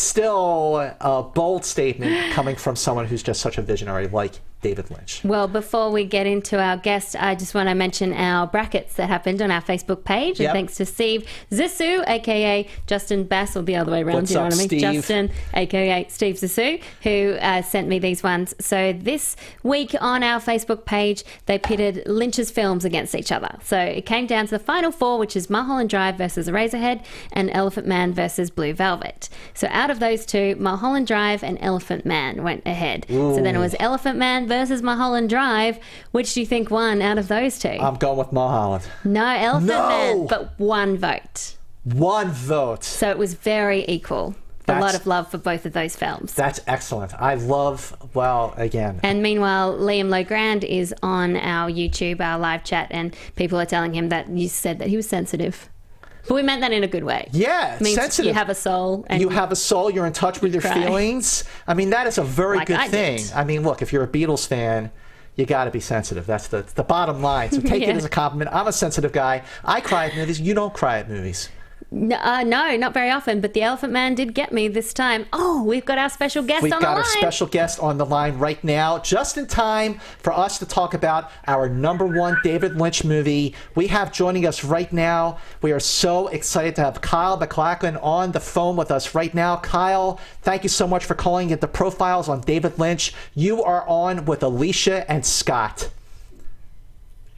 still a bold statement coming from someone who's just such a visionary like David Lynch. Well, before we get into our guest, I just want to mention our brackets that happened on our Facebook page. And thanks to Steve Zissou, a.k.a. Justin Bass, or the other way around. What's you know up, what I mean? Steve? Justin, a.k.a. Steve Zissou, who sent me these ones. So this week on our Facebook page, they pitted Lynch's films against each other. So it came down to the final four, which is Mulholland Drive versus Eraserhead and Elephant Man versus Blue Velvet. So out of those two, Mulholland Drive and Elephant Man went ahead. Ooh. So then it was Elephant Man versus Mulholland Drive. Which do you think won out of those two? I'm going with Mulholland. No, Elephant Man, but one vote. One vote. So it was very equal. A lot of love for both of those films. That's excellent. I love, again. And meanwhile, Liam Logrand is on our YouTube, our live chat, and people are telling him that you said that he was sensitive. But we meant that in a good way. Yeah, it means sensitive. You have a soul. And you have a soul. You're in touch with your feelings. I mean, that is a very good thing. I mean, look, if you're a Beatles fan, you got to be sensitive. That's the bottom line. So take it as a compliment. I'm a sensitive guy. I cry at movies. You don't cry at movies. No, not very often, but the Elephant Man did get me this time. Oh, we've got our special guest on the line. We've got our special guest on the line right now, just in time for us to talk about our #1 David Lynch movie. We have joining us right now, we are so excited to have Kyle MacLachlan on the phone with us right now. Kyle, thank you so much for calling into Profiles on David Lynch. You are on with Alicia and Scott.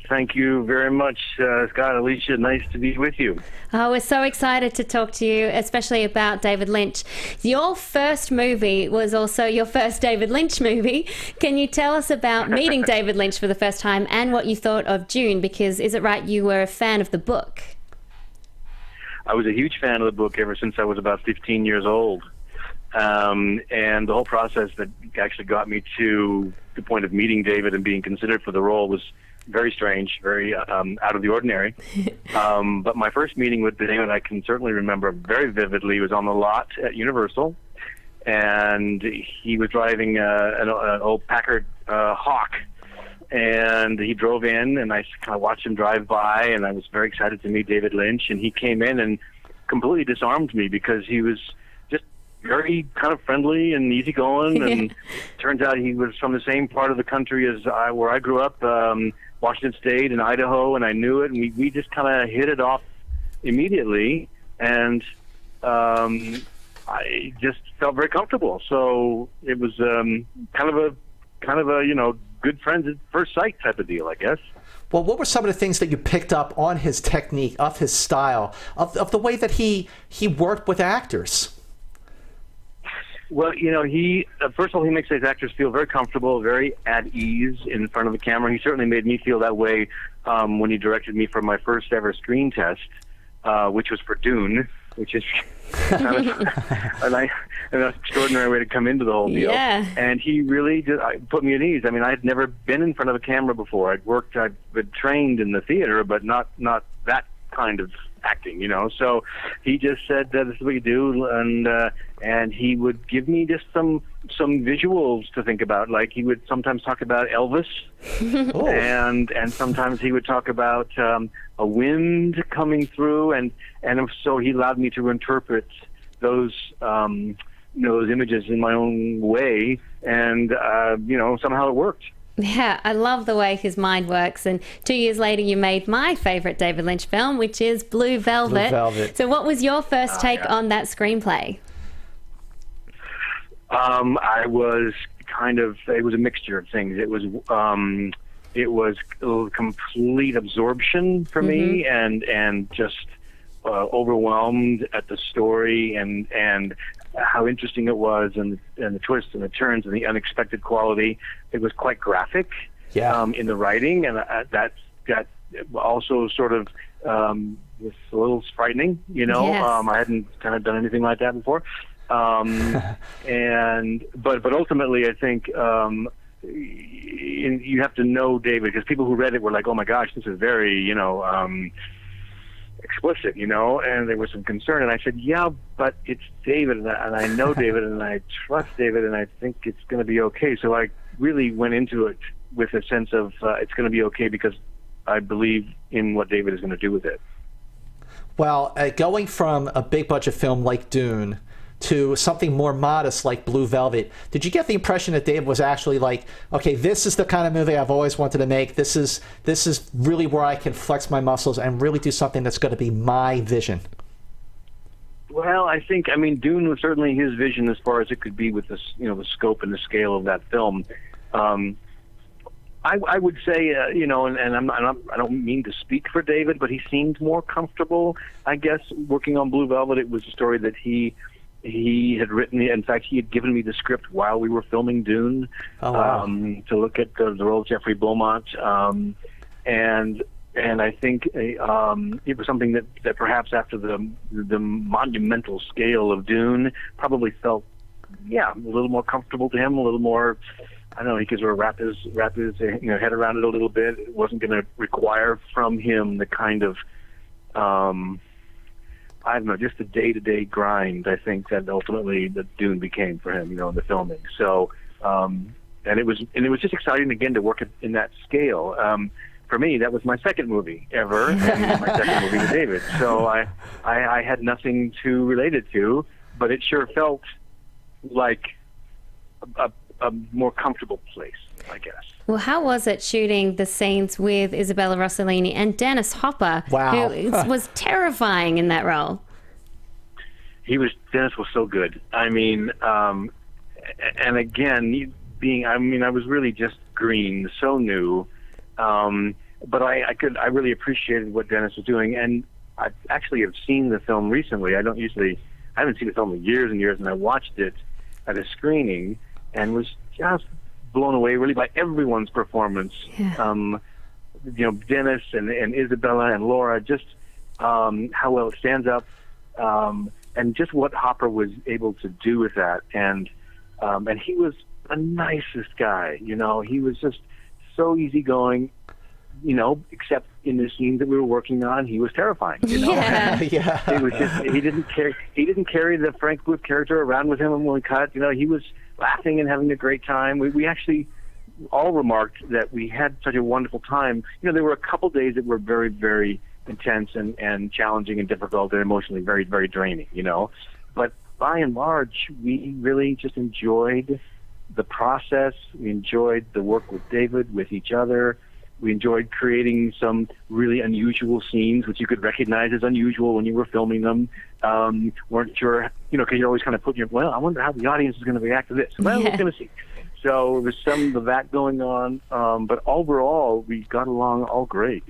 Thank you very much, Scott, Alicia. Nice to be with you. Oh, we're so excited to talk to you, especially about David Lynch. Your first movie was also your first David Lynch movie. Can you tell us about meeting David Lynch for the first time and what you thought of Dune? Because is it right you were a fan of the book? I was a huge fan of the book ever since I was about 15 years old. And the whole process that actually got me to the point of meeting David and being considered for the role was very strange, very out of the ordinary. But my first meeting with David, I can certainly remember very vividly, was on the lot at Universal, and he was driving an old Packard Hawk, and he drove in, and I kind of watched him drive by, and I was very excited to meet David Lynch, and he came in and completely disarmed me because he was just very kind of friendly and easygoing, and turns out he was from the same part of the country as where I grew up, Washington State and Idaho, and I knew it, and we just kind of hit it off immediately, and I just felt very comfortable. So it was kind of a good friends at first sight type of deal, I guess. Well, what were some of the things that you picked up on his technique, of his style, of the way that he worked with actors? Well, he first of all, he makes his actors feel very comfortable, very at ease in front of the camera. He certainly made me feel that way when he directed me for my first ever screen test, which was for Dune, which is kind of an extraordinary way to come into the whole deal. Yeah. And he really put me at ease. I mean, I had never been in front of a camera before. I'd been trained in the theater, but not that kind of acting, So he just said, "This is what you do," and he would give me just some visuals to think about. Like he would sometimes talk about Elvis, and sometimes he would talk about a wind coming through, and so he allowed me to interpret those images in my own way, and somehow it worked. Yeah, I love the way his mind works. And 2 years later, you made my favorite David Lynch film, which is Blue Velvet. Blue Velvet. So what was your first take on that screenplay? It was a mixture of things. It was a complete absorption for me, and just overwhelmed at the story and how interesting it was, and the twists and the turns and the unexpected quality. It was quite graphic in the writing, and that also sort of was a little frightening. Yes. I hadn't kind of done anything like that before. But ultimately, I think you have to know David, because people who read it were like, "Oh my gosh, this is very explicit," and there was some concern. And I said, "Yeah, but it's David, and I know David, and I trust David, and I think it's going to be okay." So I really went into it with a sense of it's going to be okay because I believe in what David is going to do with it. Well, going from a big budget film like Dune to something more modest like Blue Velvet, did you get the impression that David was actually like, okay, this is the kind of movie I've always wanted to make. This is really where I can flex my muscles and really do something that's going to be my vision? Well, I mean, Dune was certainly his vision as far as it could be with this, the scope and the scale of that film. I would say, and I don't mean to speak for David, but he seemed more comfortable, I guess, working on Blue Velvet. It was a story that he had written. In fact, he had given me the script while we were filming Dune. Oh, wow. To look at the role of Jeffrey Beaumont, and I think it was something that perhaps after the monumental scale of Dune probably felt, a little more comfortable to him, a little more. I don't know, he could sort of wrap his head around it a little bit. It wasn't going to require from him the kind of just the day-to-day grind, I think, that ultimately the Dune became for him, in the filming. So, and it was just exciting again to work in that scale. For me, that was my second movie ever, and my second movie with David. So I had nothing to relate it to, but it sure felt like a more comfortable place, I guess. Well, how was it shooting the scenes with Isabella Rossellini and Dennis Hopper, wow. who was terrifying in that role? Dennis was so good. I mean, and again, I was really just green, so new, but I really appreciated what Dennis was doing, and I actually have seen the film recently. I haven't seen the film in years and years, and I watched it at a screening and was just blown away really by everyone's performance. Yeah. Dennis and Isabella and Laura, just how well it stands up, and just what Hopper was able to do with that. And he was the nicest guy, he was just so easygoing, except in the scenes that we were working on, he was terrifying, Yeah. Yeah. It was just, he didn't carry the Frank Booth character around with him when we cut, he was laughing and having a great time. We actually all remarked that we had such a wonderful time. There were a couple days that were very, very intense and challenging and difficult and emotionally very, very draining, But by and large, we really just enjoyed the process. We enjoyed the work with David, with each other. We enjoyed creating some really unusual scenes, which you could recognize as unusual when you were filming them. Weren't sure, because you're always kind of putting I wonder how the audience is going to react to this. Well, we're going to see. So there was some of that going on, but overall, we got along all great,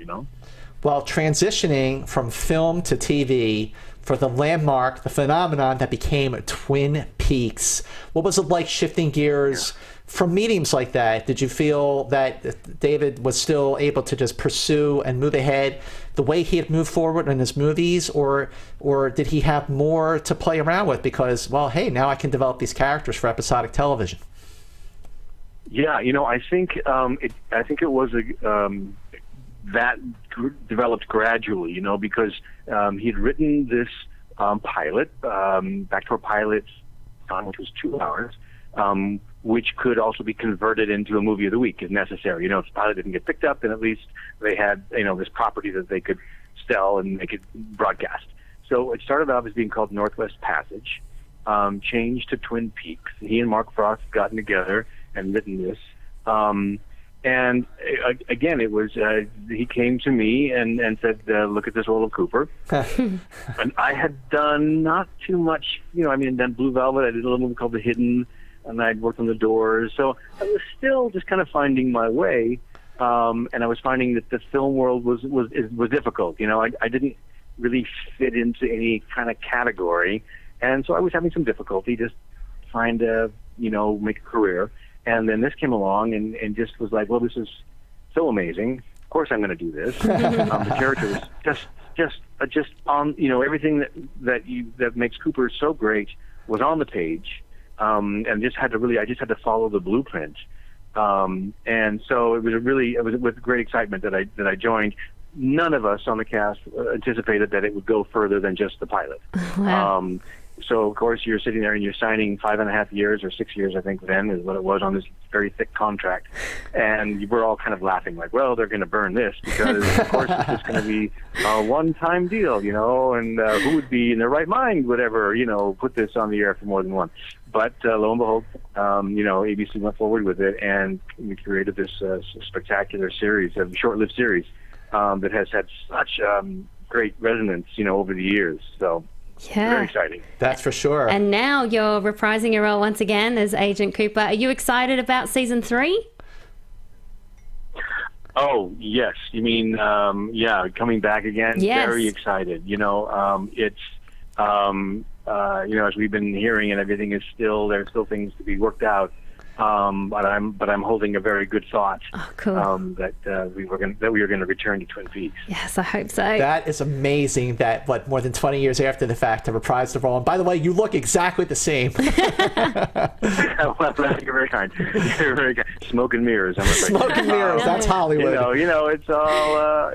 Well, transitioning from film to TV for the landmark, the phenomenon that became Twin Peaks, what was it like shifting gears from mediums like that? Did you feel that David was still able to just pursue and move ahead the way he had moved forward in his movies, or did he have more to play around with because, well, hey, now I can develop these characters for episodic television? Yeah, I think it was that developed gradually, because he'd written this pilot, backdoor pilot, which was 2 hours, which could also be converted into a movie of the week if necessary. If the pilot didn't get picked up, then at least they had, this property that they could sell and they could broadcast. So it started off as being called Northwest Passage, changed to Twin Peaks. He and Mark Frost gotten together and written this. And again, it was, he came to me and said, look at this role of Cooper. And I had done not too much, done Blue Velvet. I did a little movie called The Hidden, and I'd worked on The Doors. So I was still just kind of finding my way. And I was finding that the film world was difficult. I didn't really fit into any kind of category. And so I was having some difficulty just trying to, make a career. And then this came along and just was like, well, this is so amazing. Of course I'm going to do this. The character was just on, everything that makes Cooper so great was on the page, and I just had to follow the blueprint. And so it was with great excitement that I joined. None of us on the cast anticipated that it would go further than just the pilot. Wow. So, of course, you're sitting there and you're signing 5.5 years or 6 years, I think then is what it was, on this very thick contract. And we're all kind of laughing like, well, they're going to burn this because, of course, it's just going to be a one-time deal, and who would be in their right mind would ever, put this on the air for more than one. But lo and behold, ABC went forward with it, and we created this spectacular series, a short-lived series that has had such great resonance, over the years. So. Yeah. Very exciting. That's for sure. And now you're reprising your role once again as Agent Cooper. Are you excited about season 3? Oh, yes. You mean, coming back again? Yes. Very excited. It's, as we've been hearing, and everything is there's still things to be worked out. But I'm holding a very good thought. Oh, cool. That we are going to return to Twin Peaks. Yes, I hope so. That is amazing that, more than 20 years after the fact, to reprise the role. And by the way, you look exactly the same. Well, you're very kind. You're very kind. Smoke and mirrors, I'm afraid. Smoke and mirrors, that's Hollywood. It's all,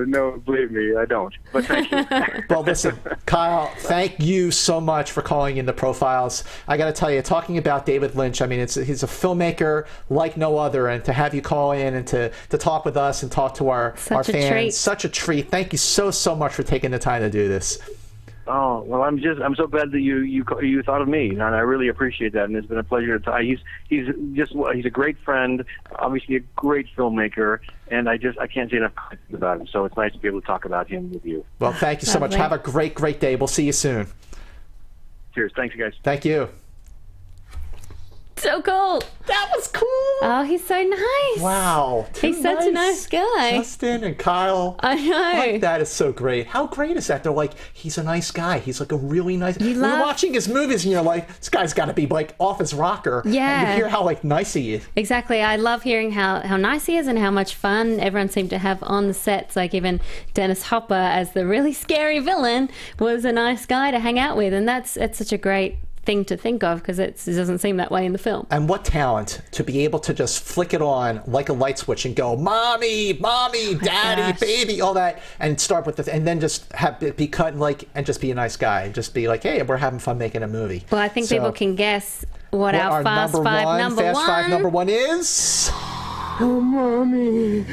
no, believe me, I don't. But thank you. Well, listen, Kyle, thank you so much for calling in the Profiles. I got to tell you, talking about David Lynch, I mean, he's a filmmaker like no other, and to have you call in and to talk with us and talk to our fans, treat. Such a treat. Thank you so much for taking the time to do this. Oh, well, I'm so glad that you thought of me, and I really appreciate that, and it's been a pleasure to talk. He's a great friend, obviously a great filmmaker, and I can't say enough about him, so it's nice to be able to talk about him with you. Well, thank you so much. Have a great day. We'll see you soon. Cheers. Thanks, guys. Thank you. So cool. That was cool. Oh, he's so nice. Wow. He's such a nice guy. Justin and Kyle. I know. Like, that is so great. How great is that? They're like, he's a nice guy. He's like a really nice... You're watching his movies and you're like, this guy's got to be like off his rocker. Yeah. And you hear how nice he is. Exactly. I love hearing how nice he is and how much fun everyone seemed to have on the sets. Like even Dennis Hopper as the really scary villain was a nice guy to hang out with. And it's such a great thing to think of because it doesn't seem that way in the film. And what talent to be able to just flick it on like a light switch and go, mommy, daddy, baby, all that, and start with and then just have it be cut and just be a nice guy and just be like, hey, we're having fun making a movie. Well, I think people can guess what our Fast Five number one is. Oh, mommy.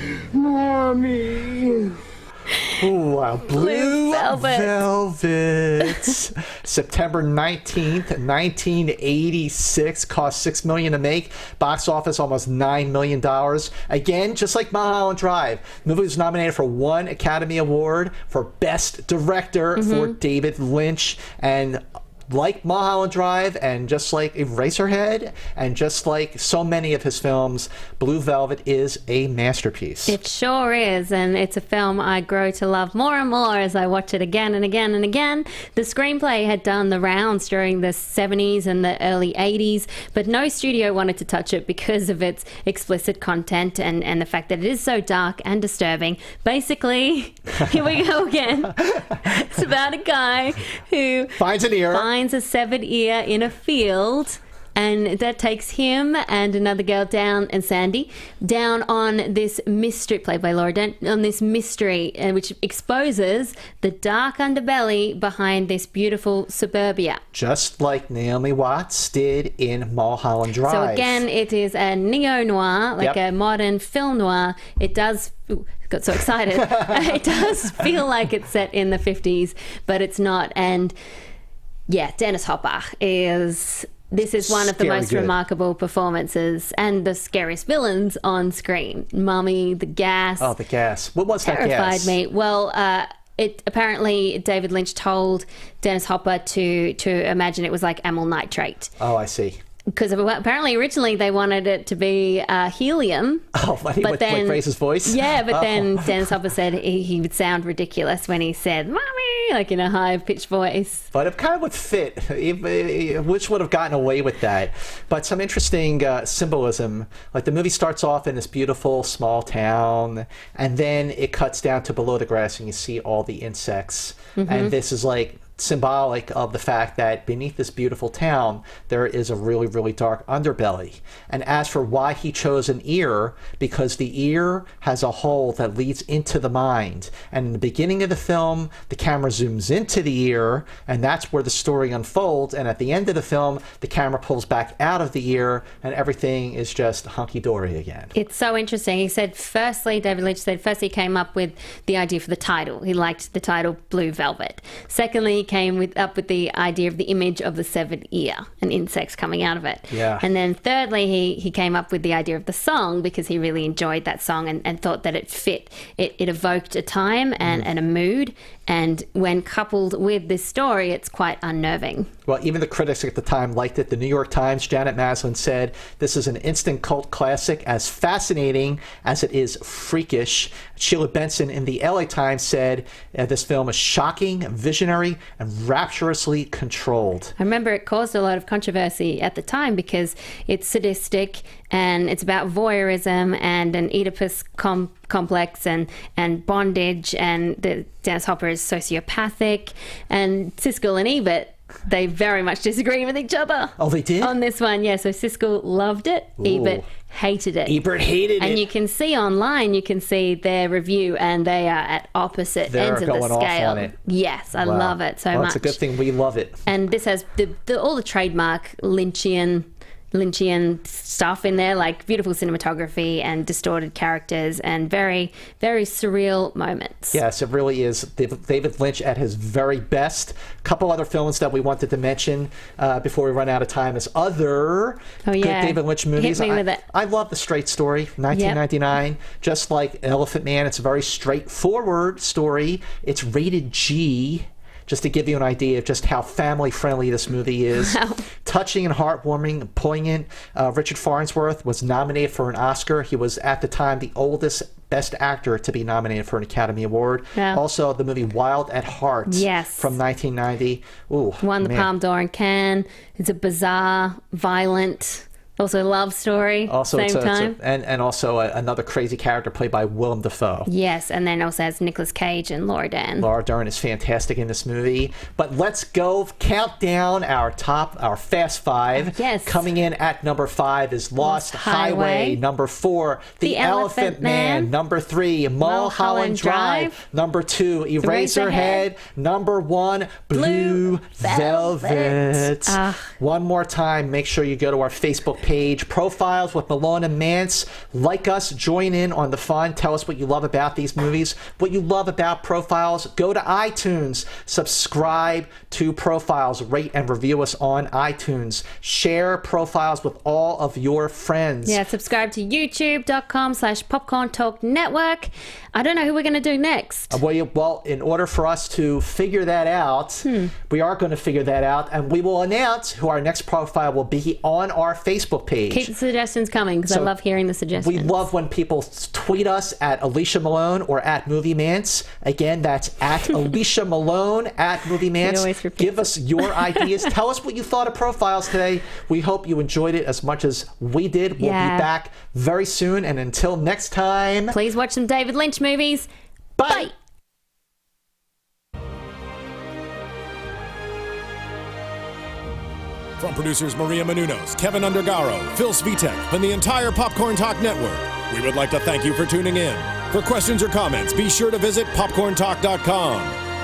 Ooh, Blue Velvet. September 19th, 1986. Cost $6 million to make. Box office almost $9 million. Again, just like Mulholland Drive, the movie was nominated for 1 Academy Award for Best Director for David Lynch. And like Mulholland Drive and just like Eraserhead and just like so many of his films, Blue Velvet is a masterpiece. It sure is, and it's a film I grow to love more and more as I watch it again and again and again. The screenplay had done the rounds during the 70s and the early 80s, but no studio wanted to touch it because of its explicit content and the fact that it is so dark and disturbing. Basically, here we go again. It's about a guy who finds a severed ear in a field, and that takes him and another girl down, and Sandy, down on this mystery, played by Laura Dent, on this mystery, which exposes the dark underbelly behind this beautiful suburbia. Just like Naomi Watts did in Mulholland Drive. So again, it is a neo-noir, like a modern film noir. It does... Ooh, got so excited. It does feel like it's set in the 50s, but it's not. And yeah, Dennis Hopper is... This is one of the most remarkable performances and the scariest villains on screen. Mummy, the gas. Oh, the gas. What was that gas? Terrified me. Well, apparently David Lynch told Dennis Hopper to imagine it was like amyl nitrate. Oh, I see. Because apparently originally they wanted it to be helium. Oh, but then raise his voice? Yeah, but then Dennis Hopper said he would sound ridiculous when he said, "Mommy," like in a high-pitched voice. But it kind of would fit, which would have gotten away with that. But some interesting symbolism. Like the movie starts off in this beautiful small town, and then it cuts down to below the grass and you see all the insects. And this is like symbolic of the fact that beneath this beautiful town, there is a really, really dark underbelly. And as for why he chose an ear, because the ear has a hole that leads into the mind. And in the beginning of the film, the camera zooms into the ear, and that's where the story unfolds. And at the end of the film, the camera pulls back out of the ear, and everything is just hunky-dory again. It's so interesting. He said, David Lynch said, firstly, he came up with the idea for the title. He liked the title Blue Velvet. Secondly, he came up with the idea of the image of the severed ear and insects coming out of it. Yeah. And then thirdly, he came up with the idea of the song because he really enjoyed that song and thought that it fit. It evoked a time and a mood. And when coupled with this story, it's quite unnerving. Well, even the critics at the time liked it. The New York Times, Janet Maslin, said, "This is an instant cult classic, as fascinating as it is freakish." Sheila Benson in the LA Times said, "This film is shocking, visionary, and rapturously controlled." I remember it caused a lot of controversy at the time because it's sadistic and it's about voyeurism and an Oedipus complex and bondage, and the Dennis Hopper is sociopathic, and Siskel and Ebert, they very much disagree with each other. Oh, they did? On this one, yeah. So Siskel loved it. Ooh. Ebert hated it. Ebert hated it. And you can see online, you can see their review, and they are at opposite ends of the scale. They're going off on it. Yes, I love it so much. It's a good thing we love it. And this has all the trademark Lynchian stuff in there, like beautiful cinematography and distorted characters and very, very surreal moments. Yes, it really is. David Lynch at his very best. A couple other films that we wanted to mention before we run out of time is other good David Lynch movies. Hit me with it. I love The Straight Story, 1999. Yep. Just like Elephant Man, it's a very straightforward story. It's rated G. Just to give you an idea of just how family-friendly this movie is. Wow. Touching and heartwarming and poignant. Richard Farnsworth was nominated for an Oscar. He was, at the time, the oldest Best Actor to be nominated for an Academy Award. Yeah. Also, the movie Wild at Heart from 1990. Ooh, won the Palme d'Or in Cannes. It's a bizarre, violent... Also a love story, also, same time. And also another crazy character played by Willem Dafoe. Yes, and then also has Nicolas Cage and Laura Dern. Laura Dern is fantastic in this movie. But let's go count down our Fast Five. Yes. Coming in at number 5 is Lost Highway. Number 4, The Elephant Man. Number 3, Mulholland Drive. Number 2, Eraserhead. Number 1, Blue Velvet. One more time, make sure you go to our Facebook page, Profiles with Malone and Mantz. Like us, join in on the fun. Tell us what you love about these movies, what you love about Profiles. Go to iTunes, subscribe to Profiles, rate and review us on iTunes. Share Profiles with all of your friends. Yeah, subscribe to youtube.com/Popcorn Talk Network. I don't know who we're going to do next. Well, in order for us to figure that out, we are going to figure that out, and we will announce who our next profile will be on our Facebook page. Keep the suggestions coming, because I love hearing the suggestions. We love when people tweet us at Alicia Malone or at Movie Mantz. Again, that's at Alicia Malone at Movie Mantz. Give us your ideas. Tell us what you thought of Profiles today. We hope you enjoyed it as much as we did. We'll be back very soon, and until next time, please watch some David Lynch movies. Bye. From producers Maria Menounos, Kevin Undergaro, Phil Svitek, and the entire Popcorn Talk Network, we would like to thank you for tuning in. For questions or comments, be sure to visit popcorntalk.com.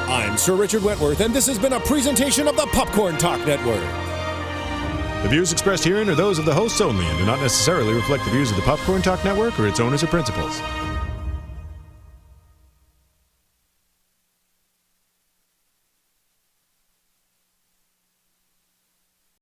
I'm Sir Richard Wentworth, and this has been a presentation of the Popcorn Talk Network. The views expressed herein are those of the hosts only and do not necessarily reflect the views of the Popcorn Talk Network or its owners or principals.